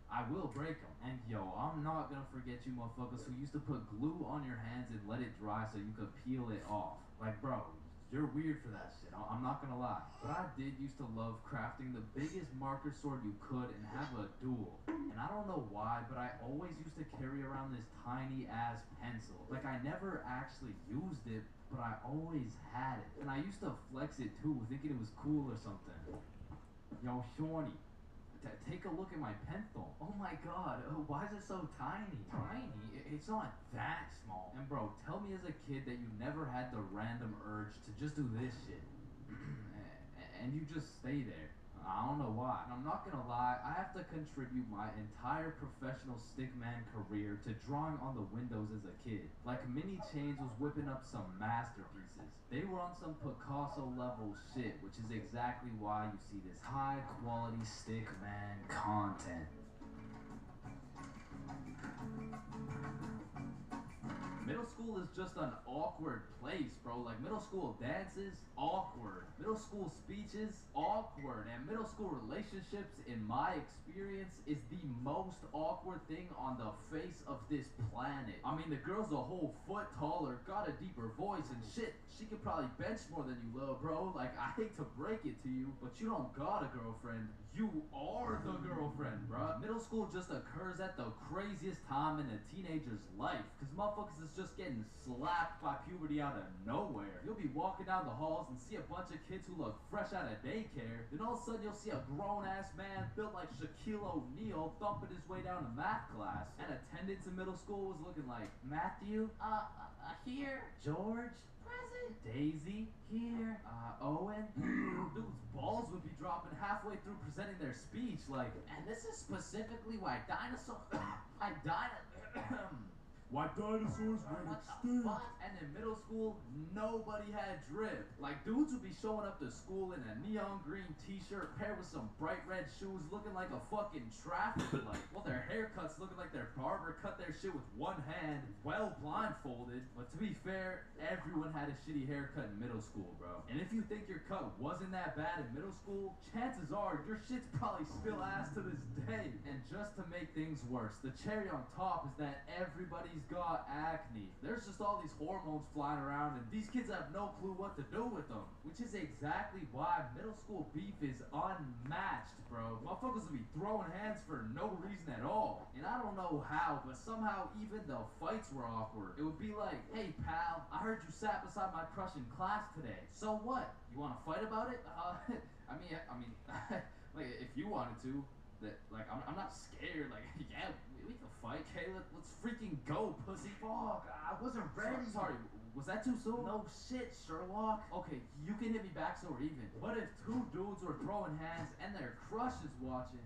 I will break them. And yo, I'm not gonna forget you motherfuckers who used to put glue on your hands and let it dry so you could peel it off. Like, bro, you're weird for that shit. I'm not gonna lie. But I did used to love crafting the biggest marker sword you could and have a duel. And I don't know why, but I always used to carry around this tiny ass pencil. Like, I never actually used it, but I always had it. And I used to flex it too, thinking it was cool or something. Yo, Shawnee, take a look at my pencil. Oh my god, why is it so tiny? Tiny? It's not that small. And bro, tell me as a kid that you never had the random urge to just do this shit. And you just stay there. I don't know why. And I'm not gonna lie, I have to contribute my entire professional stickman career to drawing on the windows as a kid. Like, Mini Chains was whipping up some masterpieces. They were on some Picasso level shit, which is exactly why you see this high quality stickman content. Middle school is just an awkward place, bro. Like, middle school dances, awkward. Middle school speeches, awkward. And middle school relationships, in my experience, is the most awkward thing on the face of this planet. I mean, the girl's a whole foot taller, got a deeper voice, and shit, she could probably bench more than you, little bro. Like, I hate to break it to you, but you don't got a girlfriend. You are the girlfriend, bruh. Middle school just occurs at the craziest time in a teenager's life, cause motherfuckers is just getting slapped by puberty out of nowhere. You'll be walking down the halls and see a bunch of kids who look fresh out of daycare, then all of a sudden you'll see a grown-ass man built like Shaquille O'Neal thumping his way down to math class. And attendance in middle school was looking like, Matthew, here. George, present. Daisy, here. Owen. Dude's balls would be dropping halfway through presenting their speech, like, and this is specifically why dinosaurs Why dinosaurs went extinct? And in middle school, nobody had drip. Like, dudes would be showing up to school in a neon green t-shirt paired with some bright red shoes looking like a fucking traffic light. Well, their haircuts looking like their barber cut their shit with one hand, well blindfolded. But to be fair, everyone had a shitty haircut in middle school, bro. And if you think your cut wasn't that bad in middle school, chances are your shit's probably still ass to this day. And just to make things worse, the cherry on top is that everybody's got acne. There's just all these hormones flying around and these kids have no clue what to do with them. Which is exactly why middle school beef is unmatched, bro. Motherfuckers will be throwing hands for no reason at all. And I don't know how, but somehow even the fights were awkward. It would be like, hey pal, I heard you sat beside my crush in class today. So what? You wanna fight about it? I mean, like if you wanted to, I'm not scared, like, yeah, we can fight, okay, let's freaking go, pussy. Fuck, I wasn't ready. Sorry, was that too soon? No shit, Sherlock. Okay, you can hit me back so we're even. But if two dudes were throwing hands and their crush is watching,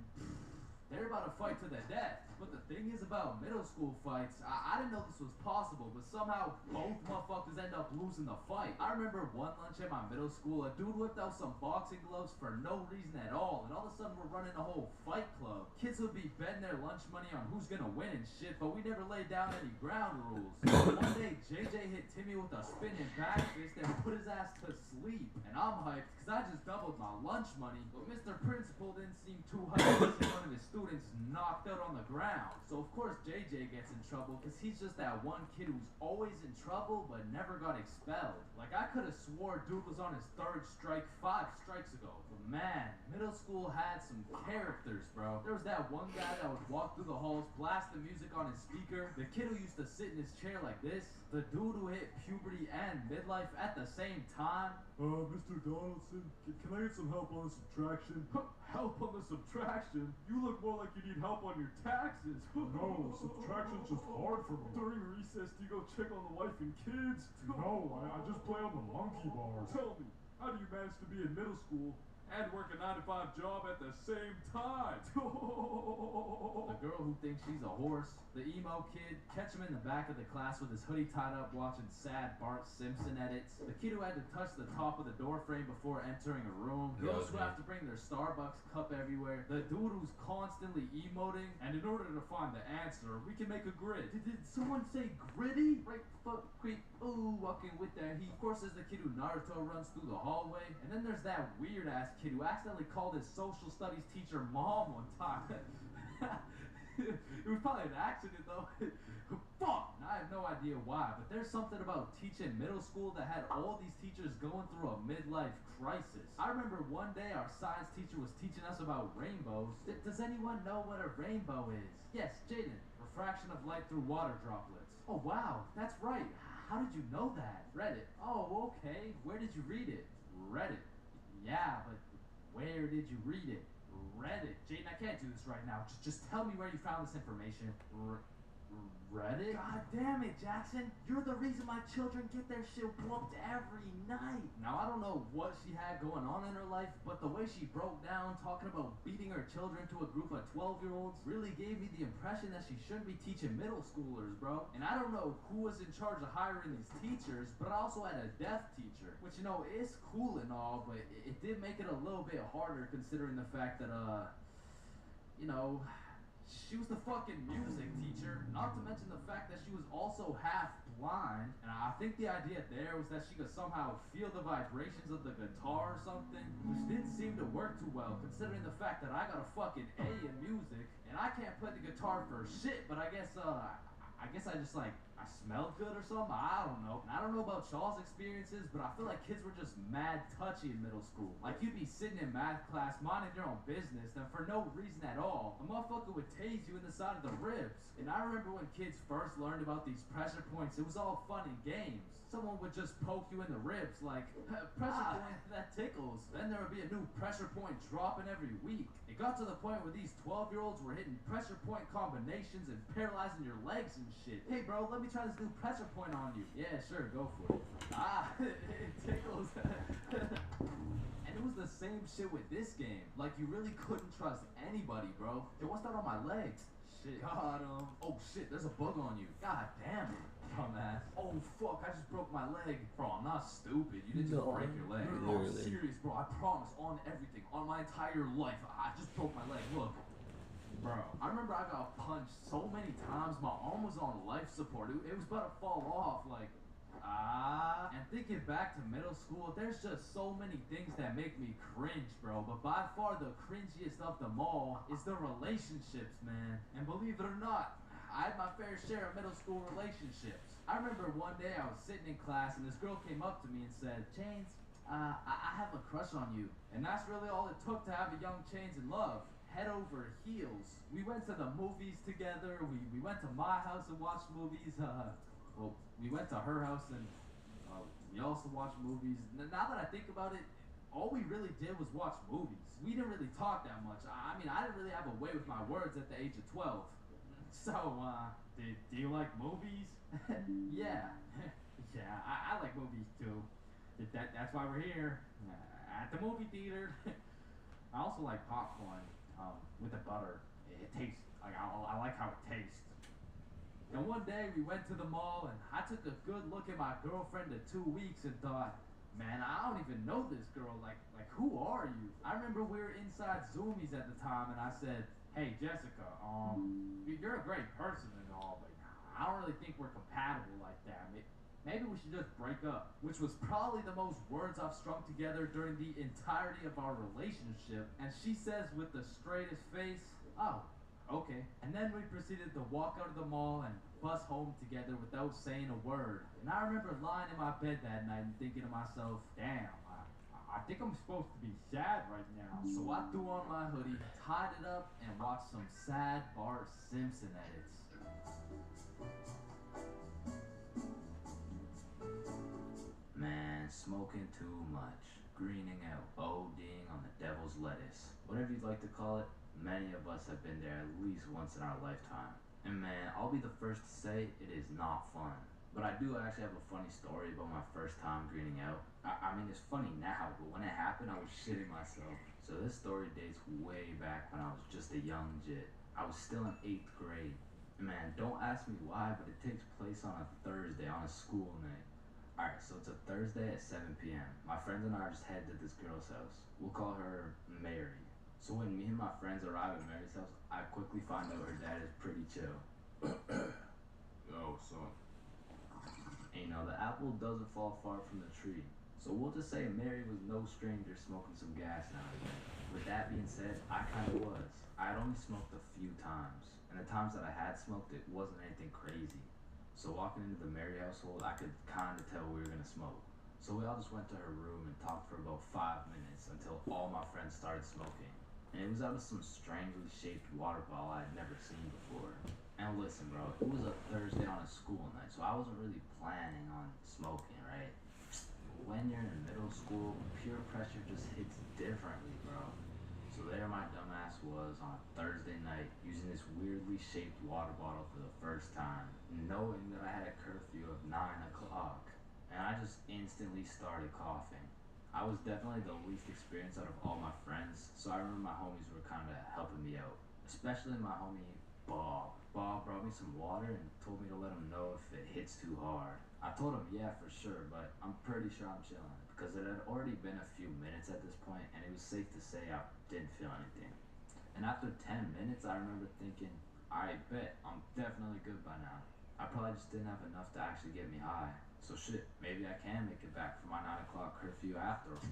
they're about to fight to the death. But the thing is about middle school fights, I didn't know this was possible, but somehow both motherfuckers end up losing the fight. I remember one lunch at my middle school, a dude whipped out some boxing gloves for no reason at all, and all of a sudden we're running a whole fight club. Kids would be betting their lunch money on who's gonna win and shit, but we never laid down any ground rules. One day, JJ hit Timmy with a spinning back fist and put his ass to sleep. And I'm hyped, cause I just doubled my lunch money, but Mr. Principal didn't seem too hyped to see one of his students knocked out on the ground. So of course JJ gets in trouble because he's just that one kid who's always in trouble but never got expelled. Like I could have swore dude was on his third strike 5 strikes ago. But man, middle school had some characters, bro. There was that one guy that would walk through the halls, blast the music on his speaker, the kid who used to sit in his chair like this, the dude who hit puberty and midlife at the same time. Mr. Donaldson, can I get some help on the subtraction? Help on the subtraction? You look more like you need help on your taxes. No, subtraction's just hard for me. During recess, do you go check on the wife and kids? No, I just play on the monkey bars. Tell me, how do you manage to be in middle school and work a 9-to-5 job at the same time? The girl who thinks she's a horse, the emo kid, catch him in the back of the class with his hoodie tied up watching sad Bart Simpson edits, the kid who had to touch the top of the door frame before entering a room, girls who have to bring their Starbucks cup everywhere, the dude who's constantly emoting, and in order to find the answer, we can make a grid. Did someone say gritty? Right foot creep, ooh, walking with their heat. Of course there's the kid who Naruto runs through the hallway, and then there's that weird ass kid who accidentally called his social studies teacher mom one time. It was probably an accident though. Fuck! I have no idea why, but there's something about teaching middle school that had all these teachers going through a midlife crisis. I remember one day our science teacher was teaching us about rainbows. Does anyone know what a rainbow is? Yes, Jaden. Refraction of light through water droplets. Oh wow, that's right. How did you know that? Reddit. Oh, okay. Where did you read it? Reddit. Yeah, but where did you read it? Reddit. Jaden, I can't do this right now. Just tell me where you found this information. Reddit? God damn it, Jackson. You're the reason my children get their shit whooped every night. Now, I don't know what she had going on in her life, but the way she broke down talking about beating her children to a group of 12-year-olds really gave me the impression that she shouldn't be teaching middle schoolers, bro. And I don't know who was in charge of hiring these teachers, but I also had a deaf teacher, which, you know, is cool and all, but it did make it a little bit harder considering the fact that, you know, she was the fucking music teacher, not to mention the fact that she was also half blind, and I think the idea there was that she could somehow feel the vibrations of the guitar or something, which didn't seem to work too well, considering the fact that I got a fucking A in music, and I can't play the guitar for shit, but I guess I I smelled good or something? I don't know. And I don't know about y'all's experiences, but I feel like kids were just mad touchy in middle school. Like you'd be sitting in math class minding your own business, and for no reason at all, a motherfucker would tase you in the side of the ribs. And I remember when kids first learned about these pressure points, it was all fun and games. Someone would just poke you in the ribs like, pressure point, that tickles. Then there would be a new pressure point dropping every week. It got to the point where these 12-year-olds were hitting pressure point combinations and paralyzing your legs and shit. Hey bro, let me try this new pressure point on you. Yeah, sure, go for it. It tickles. And it was the same shit with this game. Like you really couldn't trust anybody, bro. Hey, what's that on my legs? Shit. Got him. Oh shit, there's a bug on you. God damn it. Dumbass. Oh fuck, I just broke my leg. Bro, I'm not stupid. You didn't just break your leg. No, I'm serious, bro. I promise. On everything. On my entire life. I just broke my leg. Look. Bro, I remember I got punched so many times. My arm was on life support. It was about to fall off. Like, and thinking back to middle school, there's just so many things that make me cringe, bro. But by far the cringiest of them all is the relationships, man. And believe it or not, I had my fair share of middle school relationships. I remember one day I was sitting in class and this girl came up to me and said, Chains, I have a crush on you. And that's really all it took to have a young Chains in love. Head over heels. We went to the movies together. We went to my house and watched movies. Well, we went to her house and we also watched movies. Now that I think about it, all we really did was watch movies. We didn't really talk that much. I mean, I didn't really have a way with my words at the age of 12. So, do you like movies? Yeah. Yeah, I like movies too. That's why we're here. At the movie theater. I also like popcorn, with the butter. It tastes, like, I like how it tastes. And one day we went to the mall and I took a good look at my girlfriend of 2 weeks and thought, man, I don't even know this girl. Like who are you? I remember we were inside Zoomies at the time and I said, hey Jessica, you're a great person and all, but I don't really think we're compatible like that. Maybe we should just break up. Which was probably the most words I've strung together during the entirety of our relationship. And she says with the straightest face, oh, okay. And then we proceeded to walk out of the mall and bus home together without saying a word. And I remember lying in my bed that night and thinking to myself, damn, I think I'm supposed to be sad right now. So I threw on my hoodie, tied it up, and watched some sad Bart Simpson edits. Man, smoking too much, greening out, ODing on the devil's lettuce. Whatever you'd like to call it, many of us have been there at least once in our lifetime. And man, I'll be the first to say it is not fun. But I do actually have a funny story about my first time greening out. I mean, it's funny now, but when it happened, I was shitting myself. So this story dates way back when I was just a young jit. I was still in 8th grade. And man, don't ask me why, but it takes place on a Thursday, on a school night. Alright, so it's a Thursday at 7 p.m. My friends and I are just headed to this girl's house. We'll call her Mary. So when me and my friends arrive at Mary's house, I quickly find out her dad is pretty chill. Yo, son. And you know, the apple doesn't fall far from the tree. So we'll just say Mary was no stranger smoking some gas now and then. With that being said, I kinda was. I had only smoked a few times. And the times that I had smoked, it wasn't anything crazy. So walking into the Mary household, I could kinda tell we were gonna smoke. So we all just went to her room and talked for about 5 minutes until all my friends started smoking. And it was out of some strangely shaped water bottle I had never seen before. And listen, bro, it was a Thursday on a school night, so I wasn't really planning on smoking, right? When you're in middle school, peer pressure just hits differently, bro. So there my dumbass was on a Thursday night, using this weirdly shaped water bottle for the first time, knowing that I had a curfew of 9 o'clock. And I just instantly started coughing. I was definitely the least experienced out of all my friends, so I remember my homies were kinda helping me out. Especially my homie, Bob. Bob brought me some water and told me to let him know if it hits too hard. I told him yeah for sure, but I'm pretty sure I'm chilling because it had already been a few minutes at this point and it was safe to say I didn't feel anything. And after 10 minutes I remember thinking, I bet I'm definitely good by now. I probably just didn't have enough to actually get me high. So shit, maybe I can make it back for my 9 o'clock curfew after all.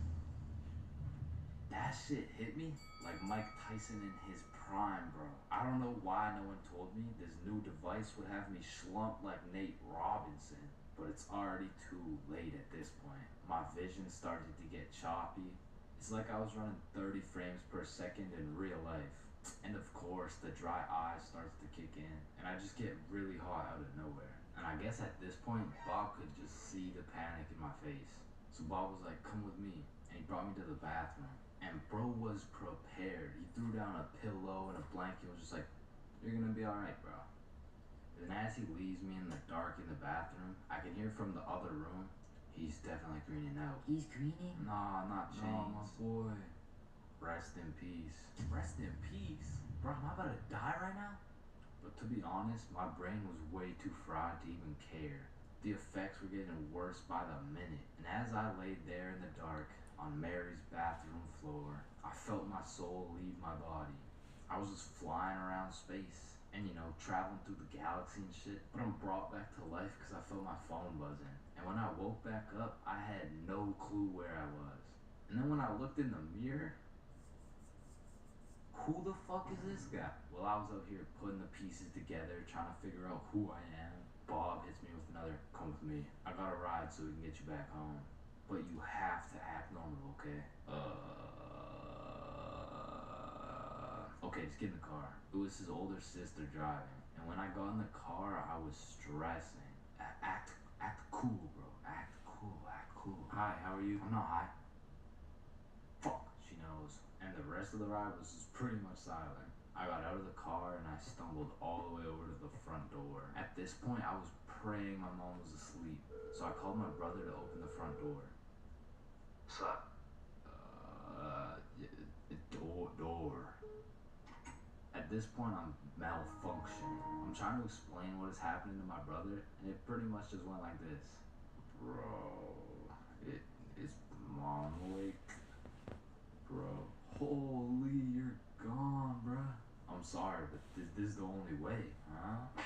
That shit hit me like Mike Tyson in his prime, bro. I don't know why no one told me this new device would have me slumped like Nate Robinson, but it's already too late at this point. My vision started to get choppy. It's like I was running 30 frames per second in real life. And of course, the dry eye starts to kick in, and I just get really hot out of nowhere. And I guess at this point, Bob could just see the panic in my face. So Bob was like, come with me, and he brought me to the bathroom. And bro was prepared. He threw down a pillow and a blanket and was just like, you're gonna be alright, bro. And as he leaves me in the dark in the bathroom, I can hear from the other room, he's definitely greening out. He's greening? Nah, not chains. No, my boy. Rest in peace. Rest in peace? Bro, am I about to die right now? But to be honest, my brain was way too fried to even care. The effects were getting worse by the minute. And as I laid there in the dark, on Mary's bathroom floor, I felt my soul leave my body. I was just flying around space and, you know, traveling through the galaxy and shit, but I'm brought back to life because I felt my phone buzzing. And when I woke back up, I had no clue where I was. And then when I looked in the mirror, who the fuck is this guy? Well, I was out here putting the pieces together, trying to figure out who I am. Bob hits me with another, come with me. I got a ride so we can get you back home. But you have to act normal, okay? Okay, just get in the car. It was his older sister driving. And when I got in the car, I was stressing. Act cool, bro. Act cool. Hi, how are you? I'm not high. Fuck, she knows. And the rest of the ride was just pretty much silent. I got out of the car and I stumbled all the way over to the front door. At this point, I was praying my mom was asleep. So I called my brother to open the front door. What's up? Door. At this point, I'm malfunctioning. I'm trying to explain what is happening to my brother, and it pretty much just went like this. Bro, is mom awake? Bro, holy, you're gone, bro. I'm sorry, but this is the only way, huh?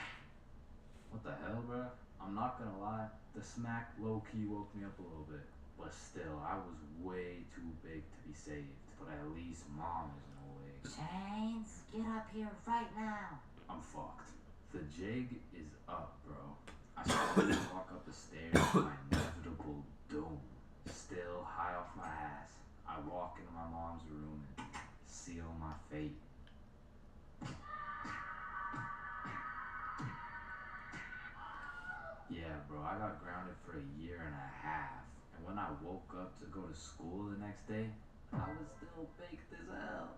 What the hell, bro? I'm not gonna lie, the smack low-key woke me up a little bit. But still, I was way too big to be saved. But at least mom isn't awake. Chains, get up here right now. I'm fucked. The jig is up, bro. I started to walk up the stairs to my inevitable doom. Still high off my ass, I walk into my mom's room and seal my fate. Yeah, bro, I got grounded for a year and a half. And when I woke up to go to school the next day, I was still baked as hell.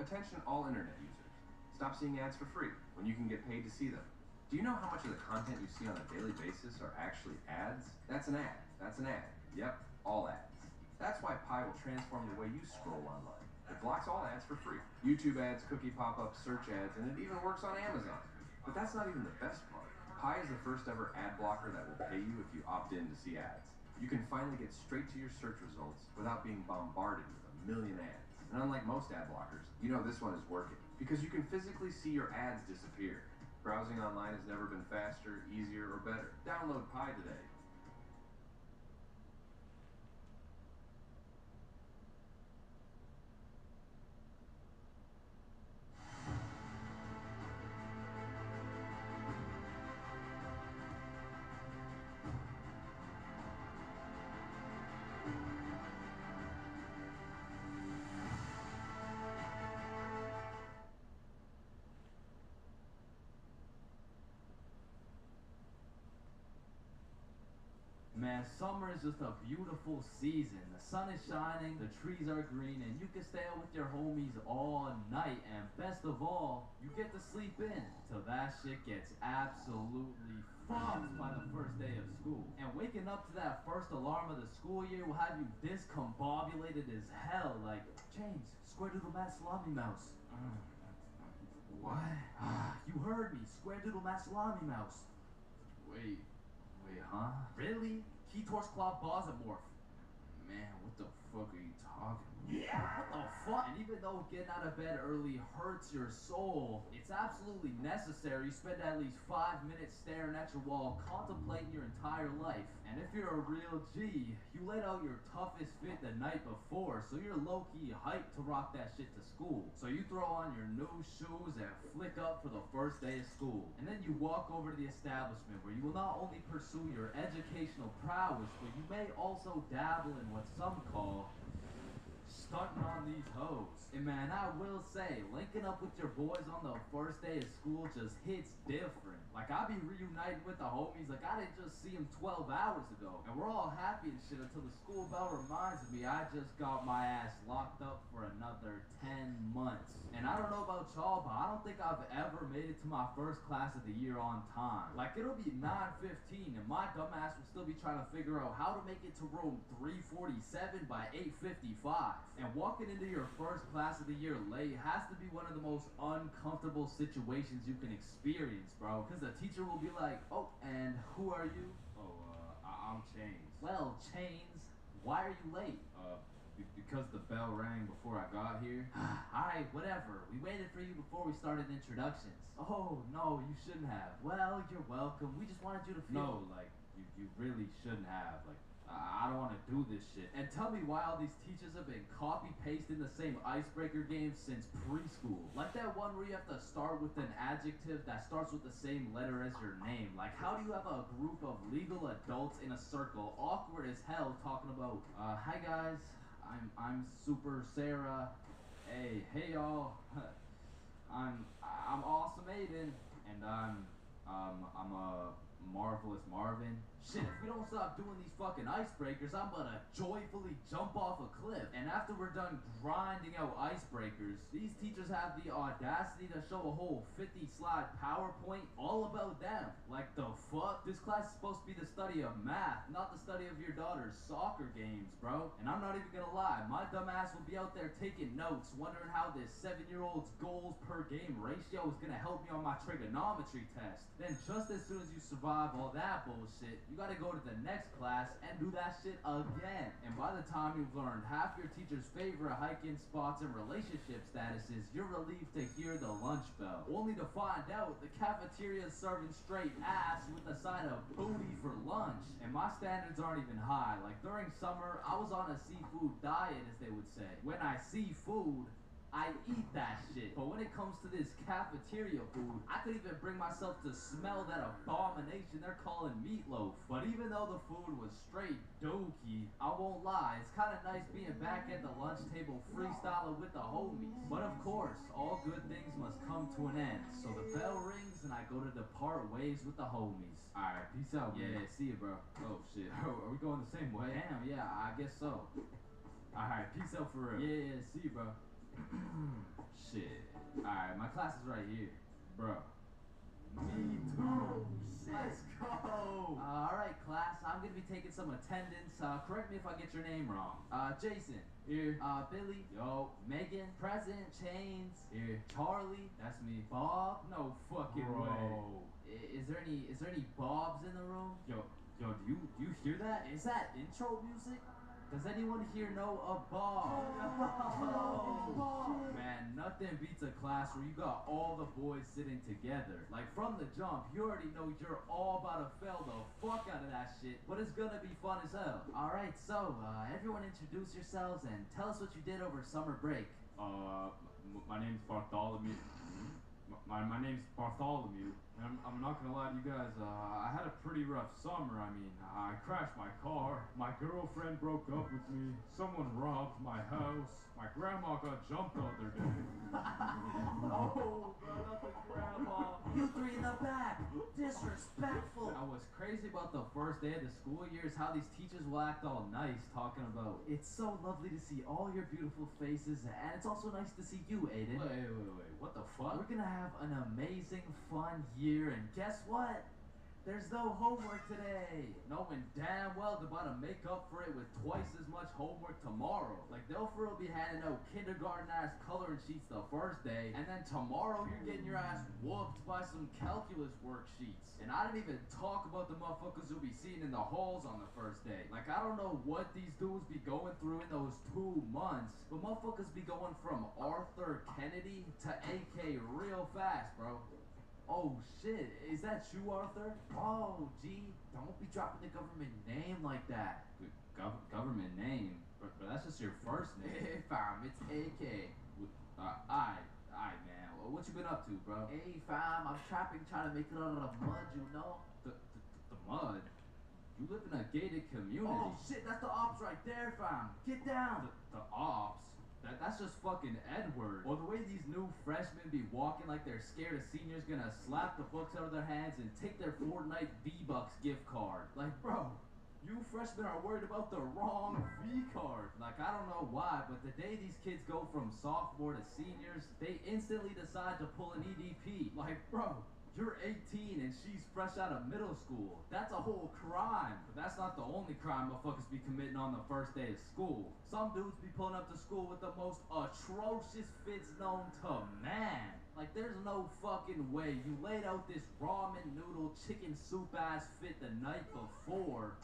Attention all internet users. Stop seeing ads for free when you can get paid to see them. Do you know how much of the content you see on a daily basis are actually ads? That's an ad. That's an ad. Yep, all ads. That's why Pi will transform the way you scroll online. It blocks all ads for free. YouTube ads, cookie pop-ups, search ads, and it even works on Amazon. But that's not even the best part. Pi is the first ever ad blocker that will pay you if you opt in to see ads. You can finally get straight to your search results without being bombarded with a million ads. And unlike most ad blockers, you know this one is working because you can physically see your ads disappear. Browsing online has never been faster, easier, or better. Download Pi today. Man, summer is just a beautiful season. The sun is shining, the trees are green, and you can stay out with your homies all night. And best of all, you get to sleep in till that shit gets absolutely fucked by the first day of school. And waking up to that first alarm of the school year will have you discombobulated as hell. Like, James, square doodle math salami mouse. What? You heard me, square doodle math salami mouse. Wait, huh? Really? Keytor's Claw Bosomorph. Man, what the fuck are you talking about? What the fuck? And even though getting out of bed early hurts your soul, it's absolutely necessary. You spend at least 5 minutes staring at your wall, contemplating your entire life. And if you're a real G, you laid out your toughest fit the night before, so you're low-key hyped to rock that shit to school. So you throw on your new shoes and flick up for the first day of school. And then you walk over to the establishment where you will not only pursue your educational prowess, but you may also dabble in what some call stunting on these hoes. And man, I will say, linking up with your boys on the first day of school just hits different. Like, I be reuniting with the homies like I didn't just see them 12 hours ago. And we're all happy and shit until the school bell reminds me I just got my ass locked up for another 10 months. And I don't know about y'all, but I don't think I've ever made it to my first class of the year on time. Like, it'll be 9:15 and my dumbass will still be trying to figure out how to make it to room 347 by 8:55. And walking into your first class of the year late has to be one of the most uncomfortable situations you can experience, bro. Because the teacher will be like, oh, and who are you? Oh, I'm Chains. Well, Chains, why are you late? Because the bell rang before I got here. Alright, whatever. We waited for you before we started introductions. Oh, no, you shouldn't have. Well, you're welcome. We just wanted you to feel... No, like, you really shouldn't have. Like, I don't want to do this shit. And tell me why all these teachers have been copy-pasting the same icebreaker games since preschool. Like that one where you have to start with an adjective that starts with the same letter as your name. Like, how do you have a group of legal adults in a circle, awkward as hell, talking about, hi guys, I'm Super Sarah. Hey y'all. I'm Awesome Aiden, and I'm a Marvelous Marvin. Shit, if we don't stop doing these fucking icebreakers, I'm gonna joyfully jump off a cliff. And after we're done grinding out icebreakers, these teachers have the audacity to show a whole 50-slide PowerPoint all about them. Like, the fuck? This class is supposed to be the study of math, not the study of your daughter's soccer games, bro. And I'm not even gonna lie, my dumb ass will be out there taking notes, wondering how this 7-year-old's goals per game ratio is gonna help me on my trigonometry test. Then just as soon as you survive all that bullshit, you gotta go to the next class and do that shit again. And by the time you've learned half your teacher's favorite hiking spots and relationship statuses, you're relieved to hear the lunch bell. Only to find out the cafeteria is serving straight ass with a side of booty for lunch. And my standards aren't even high. Like, during summer, I was on a seafood diet, as they would say. When I see food, I eat that shit. But when it comes to this cafeteria food, I could even bring myself to smell that abomination they're calling meatloaf. But even though the food was straight dookie, I won't lie, it's kind of nice being back at the lunch table freestyling with the homies. But of course, all good things must come to an end. So the bell rings and I go to depart ways with the homies. Alright, peace out, man. Yeah, see you, bro. Oh shit, are we going the same way? Damn, yeah, I guess so. Alright, peace out for real. Yeah, see you, bro. Shit. Alright, my class is right here. Bro. Me too. Let's go. Alright, class. I'm gonna be taking some attendance. Correct me if I get your name wrong. Jason. Here. Billy. Yo. Megan. Present. Chains. Here. Charlie. That's me. Bob. No fucking way. Is there any Bobs in the room? Yo, do you hear that? Is that intro music? Does anyone here know a Bob? Oh, man, nothing beats a class where you got all the boys sitting together. Like, from the jump, you already know you're all about to fail the fuck out of that shit, but it's gonna be fun as hell. Alright, so, everyone introduce yourselves and tell us what you did over summer break. My name's Bartholomew. My name's Bartholomew. And I'm not gonna lie to you guys, I had a pretty rough summer. I mean, I crashed my car, my girlfriend broke up with me, someone robbed my house, my grandma got jumped the other day. Oh, bro, not the grandma. You three in the back. Disrespectful. Now, what's crazy about the first day of the school year is how these teachers will act all nice, talking about, it's so lovely to see all your beautiful faces, and it's also nice to see you, Aiden. Wait, what the fuck? We're gonna have an amazing, fun year, and guess what? There's no homework today. Knowing damn well they're about to make up for it with twice as much homework tomorrow. Like, they'll for real be handing out kindergarten-ass coloring sheets the first day, and then tomorrow you're getting your ass whooped by some calculus worksheets. And I didn't even talk about the motherfuckers you'll be seeing in the halls on the first day. Like, I don't know what these dudes be going through in those 2 months, but motherfuckers be going from Arthur Kennedy to AK real fast, bro. Oh shit, is that you, Arthur? Oh, gee, don't be dropping the government name like that. Government name? But that's just your first name. Hey fam, it's AK. Aight, man. What you been up to, bro? Hey fam, I'm trapping, trying to make it out of the mud, you know? The mud? You live in a gated community. Oh shit, that's the ops right there, fam. Get down. The ops? That's just fucking Edward. Or the way these new freshmen be walking like they're scared a senior's gonna slap the books out of their hands and take their Fortnite V-Bucks gift card. Like, bro, you freshmen are worried about the wrong V-card. Like, I don't know why, but the day these kids go from sophomore to seniors, they instantly decide to pull an EDP. Like, bro, you're 18 and she's fresh out of middle school. That's a whole crime. But that's not the only crime motherfuckers be committing on the first day of school. Some dudes be pulling up to school with the most atrocious fits known to man. Like, there's no fucking way you laid out this ramen noodle chicken soup ass fit the night before,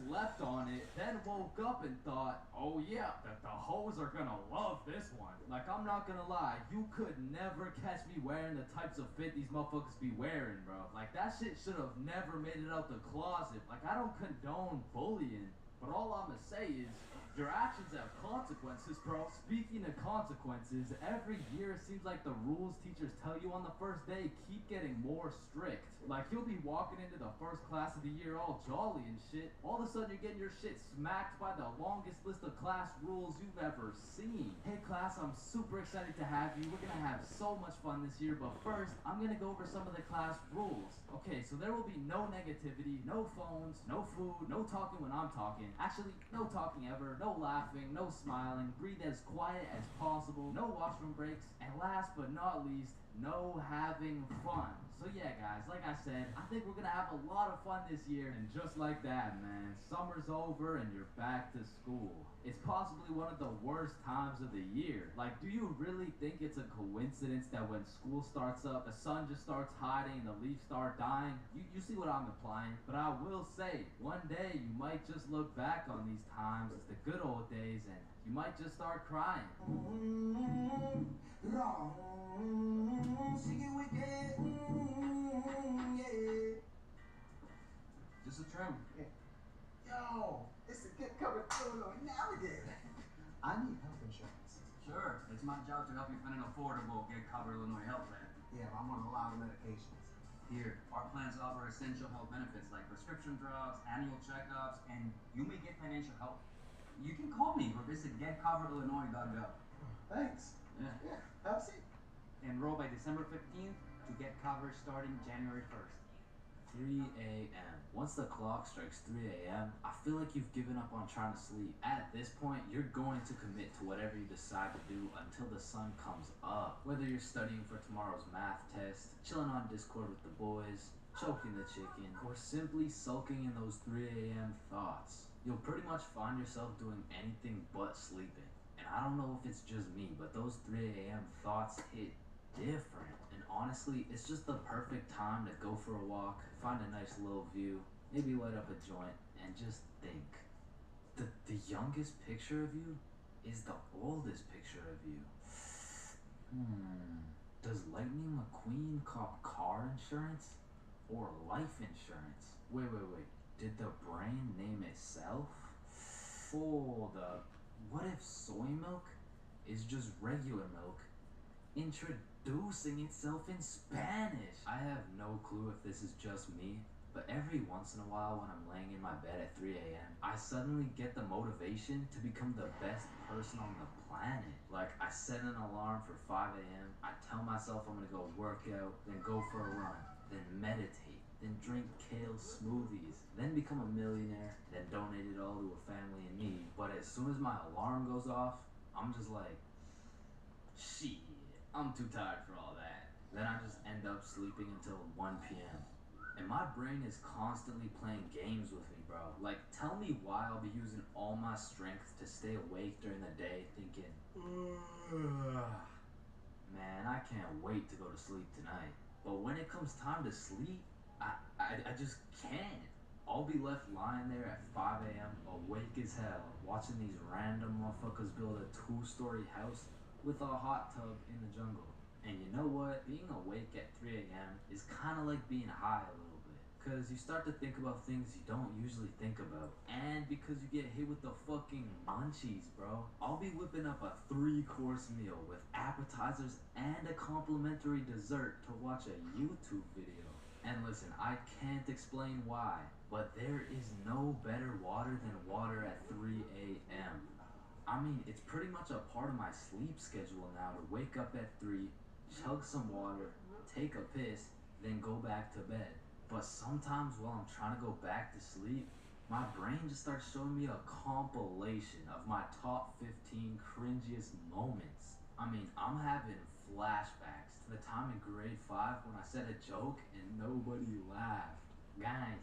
slept on it, then woke up and thought, oh yeah, that the hoes are gonna love this one. Like, I'm not gonna lie, you could never catch me wearing the types of fit these motherfuckers be wearing, bro. Like, that shit should have never made it out the closet. Like, I don't condone bullying, but all I'ma say is, your actions have consequences, bro. Speaking of consequences, every year it seems like the rules teachers tell you on the first day keep getting more strict. Like, you'll be walking into the first class of the year all jolly and shit. All of a sudden you're getting your shit smacked by the longest list of class rules you've ever seen. Hey class, I'm super excited to have you. We're gonna have so much fun this year, but first, I'm gonna go over some of the class rules. Okay, so there will be no negativity, no phones, no food, no talking when I'm talking. Actually, no talking ever, no laughing, no smiling, breathe as quiet as possible, no washroom breaks, and last but not least, no having fun. So yeah guys, like I said, I think we're gonna have a lot of fun this year, and just like that, man, summer's over and you're back to school. It's possibly one of the worst times of the year. Like, do you really think it's a coincidence that when school starts up, the sun just starts hiding and the leaves start dying? You see what I'm implying? But I will say, one day you might just look back on these times as the good old days and you might just start crying. This is Trim. Yo, it's a good cover photo now again. I need health insurance. Sure, it's my job to help you find an affordable Get Covered Illinois health plan. Yeah, I'm on a lot of medications. Here, our plans offer essential health benefits like prescription drugs, annual checkups, and you may get financial help. You can call me or visit getcoveredillinois.gov. Thanks. Yeah. Have a seat. Enroll by December 15th to get coverage starting January 1st. 3 a.m. Once the clock strikes 3 a.m., I feel like you've given up on trying to sleep. At this point, you're going to commit to whatever you decide to do until the sun comes up. Whether you're studying for tomorrow's math test, chilling on Discord with the boys, choking the chicken, or simply sulking in those 3 a.m. thoughts, you'll pretty much find yourself doing anything but sleeping. And I don't know if it's just me, but those 3 a.m. thoughts hit different. And honestly, it's just the perfect time to go for a walk, find a nice little view, maybe light up a joint, and just think. The youngest picture of you is the oldest picture of you. Does Lightning McQueen cop car insurance or life insurance? Wait. Did the brain name itself? Hold up. What if soy milk is just regular milk introducing itself in Spanish? I have no clue if this is just me, but every once in a while when I'm laying in my bed at 3 a.m., I suddenly get the motivation to become the best person on the planet. Like, I set an alarm for 5 a.m., I tell myself I'm gonna go work out, then go for a run, then meditate, then drink kale smoothies, then become a millionaire, then donate it all to a family in need. But as soon as my alarm goes off, I'm just like, shit, I'm too tired for all that. Then I just end up sleeping until 1 p.m. And my brain is constantly playing games with me, bro. Like, tell me why I'll be using all my strength to stay awake during the day thinking, man, I can't wait to go to sleep tonight. But when it comes time to sleep, I just can't. I'll be left lying there at 5 a.m. awake as hell, watching these random motherfuckers build a 2-story house with a hot tub in the jungle. And you know what? Being awake at 3 a.m. is kind of like being high a little bit. Because you start to think about things you don't usually think about. And because you get hit with the fucking munchies, bro. I'll be whipping up a 3-course meal with appetizers and a complimentary dessert to watch a YouTube video. And listen, I can't explain why, but there is no better water than water at 3 a.m. I mean, it's pretty much a part of my sleep schedule now to wake up at 3, chug some water, take a piss, then go back to bed. But sometimes while I'm trying to go back to sleep, my brain just starts showing me a compilation of my top 15 cringiest moments. I mean, I'm having flashbacks to the time in grade 5 when I said a joke and nobody laughed. Guys,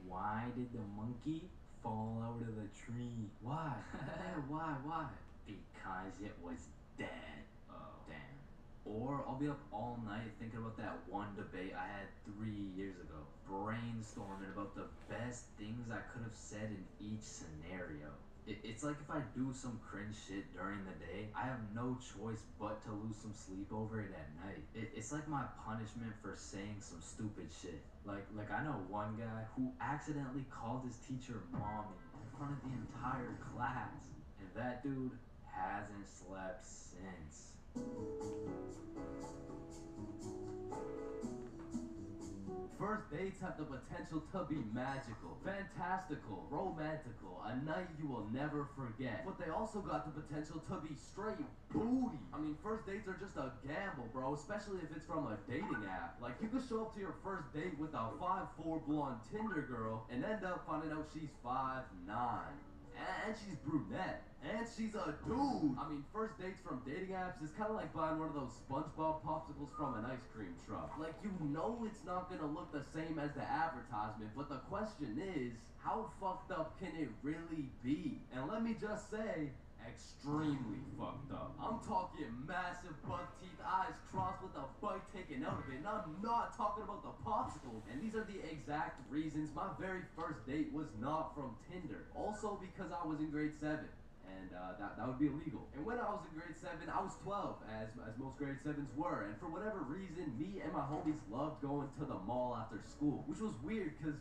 why did the monkey fall out of the tree? Why? Why? Because it was dead. Oh, damn. Or I'll be up all night thinking about that one debate I had 3 years ago, brainstorming about the best things I could have said in each scenario. It's like if I do some cringe shit during the day, I have no choice but to lose some sleep over it at night. It's like my punishment for saying some stupid shit. Like I know one guy who accidentally called his teacher mommy in front of the entire class. And that dude hasn't slept since. First dates have the potential to be magical, fantastical, romantical, a night you will never forget. But they also got the potential to be straight booty. I mean, first dates are just a gamble, bro, especially if it's from a dating app. Like, you could show up to your first date with a 5'4" blonde Tinder girl and end up finding out she's 5'9". And she's brunette. And she's a dude. I mean, first dates from dating apps is kind of like buying one of those SpongeBob popsicles from an ice cream truck. Like, you know it's not gonna look the same as the advertisement, but the question is, how fucked up can it really be? And let me just say, extremely fucked up. I'm talking massive buck teeth, eyes crossed with a bite taken out of it, and I'm not talking about the popsicle. And these are the exact reasons my very first date was not from Tinder. Also because I was in grade 7. And that would be illegal. And when I was in grade 7, I was 12, as most grade 7s were. And for whatever reason, me and my homies loved going to the mall after school, which was weird because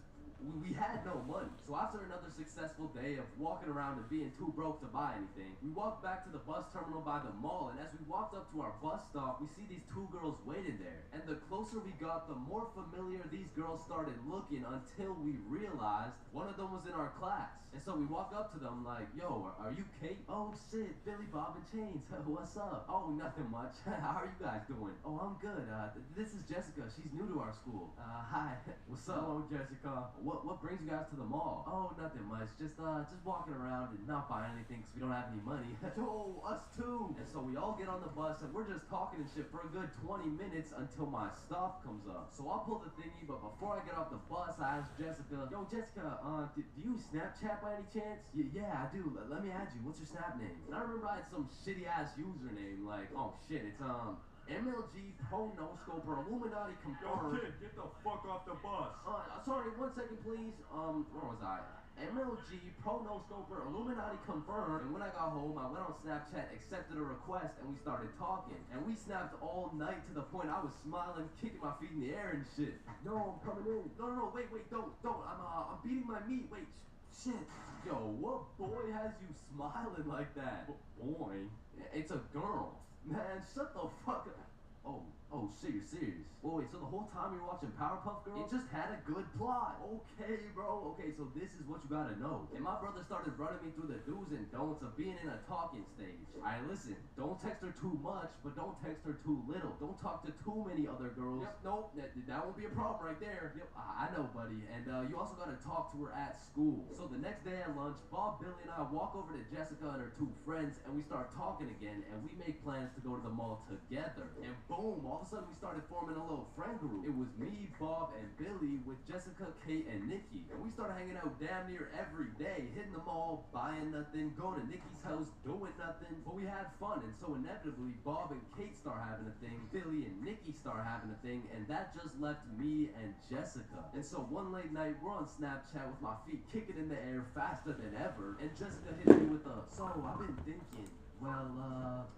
we had no money. So after another successful day of walking around and being too broke to buy anything, we walked back to the bus terminal by the mall, and as we walked up to our bus stop, we see these 2 girls waiting there. And the closer we got, the more familiar these girls started looking until we realized one of them was in our class. And so we walk up to them like, yo, are you Kate? Oh shit, Billy Bob and Chains. What's up? Oh, nothing much. How are you guys doing? Oh, I'm good. This is Jessica. She's new to our school. Hi. What's up? Hello, Jessica. What brings you guys to the mall? Oh, nothing much. Just walking around and not buying anything because we don't have any money. Yo, us too. And so we all get on the bus and we're just talking and shit for a good 20 minutes until my stop comes up. So I'll pull the thingy, but before I get off the bus, I ask Jessica, yo, Jessica, do you Snapchat by any chance? Yeah, I do. Let me add you. What's your Snap name? And I remember I had some shitty ass username like, oh shit, it's MLG Pro No Scoper Illuminati confirmed. Yo, kid, get the fuck off the bus. Sorry, 1 second, please. Where was I? MLG Pro No Scoper Illuminati confirmed. And when I got home, I went on Snapchat, accepted a request, and we started talking. And we snapped all night to the point I was smiling, kicking my feet in the air and shit. No, I'm coming in. No, wait, don't. I'm beating my meat. Wait, shit. Yo, what boy has you smiling like that? Boy? It's a girl. Man, shut the fuck up. Oh, shit, you're serious. Wait, so the whole time you're watching Powerpuff Girls? It just had a good plot. Okay, bro. Okay, so this is what you gotta know. And my brother started running me through the do's and don'ts of being in a talking stage. Alright, listen. Don't text her too much, but don't text her too little. Don't talk to too many other girls. Yep, nope. That won't be a problem right there. Yep, I know, buddy. And you also gotta talk to her at school. So the next day at lunch, Bob, Billy, and I walk over to Jessica and her 2 friends, and we start talking again, and we make plans to go to the mall together. And boom, all of a sudden we started forming a little little friend group. It was me, Bob, and Billy with Jessica, Kate, and Nikki. And we started hanging out damn near every day, hitting the mall, buying nothing, going to Nikki's house, doing nothing. But we had fun, and so inevitably, Bob and Kate start having a thing, Billy and Nikki start having a thing, and that just left me and Jessica. And so one late night, we're on Snapchat with my feet kicking in the air faster than ever, and Jessica hits me with a, so I've been thinking, well,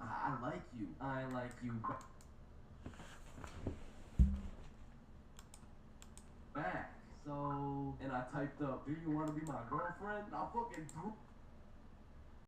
I like you. I like you back. So, and I typed up, do you want to be my girlfriend? I fucking threw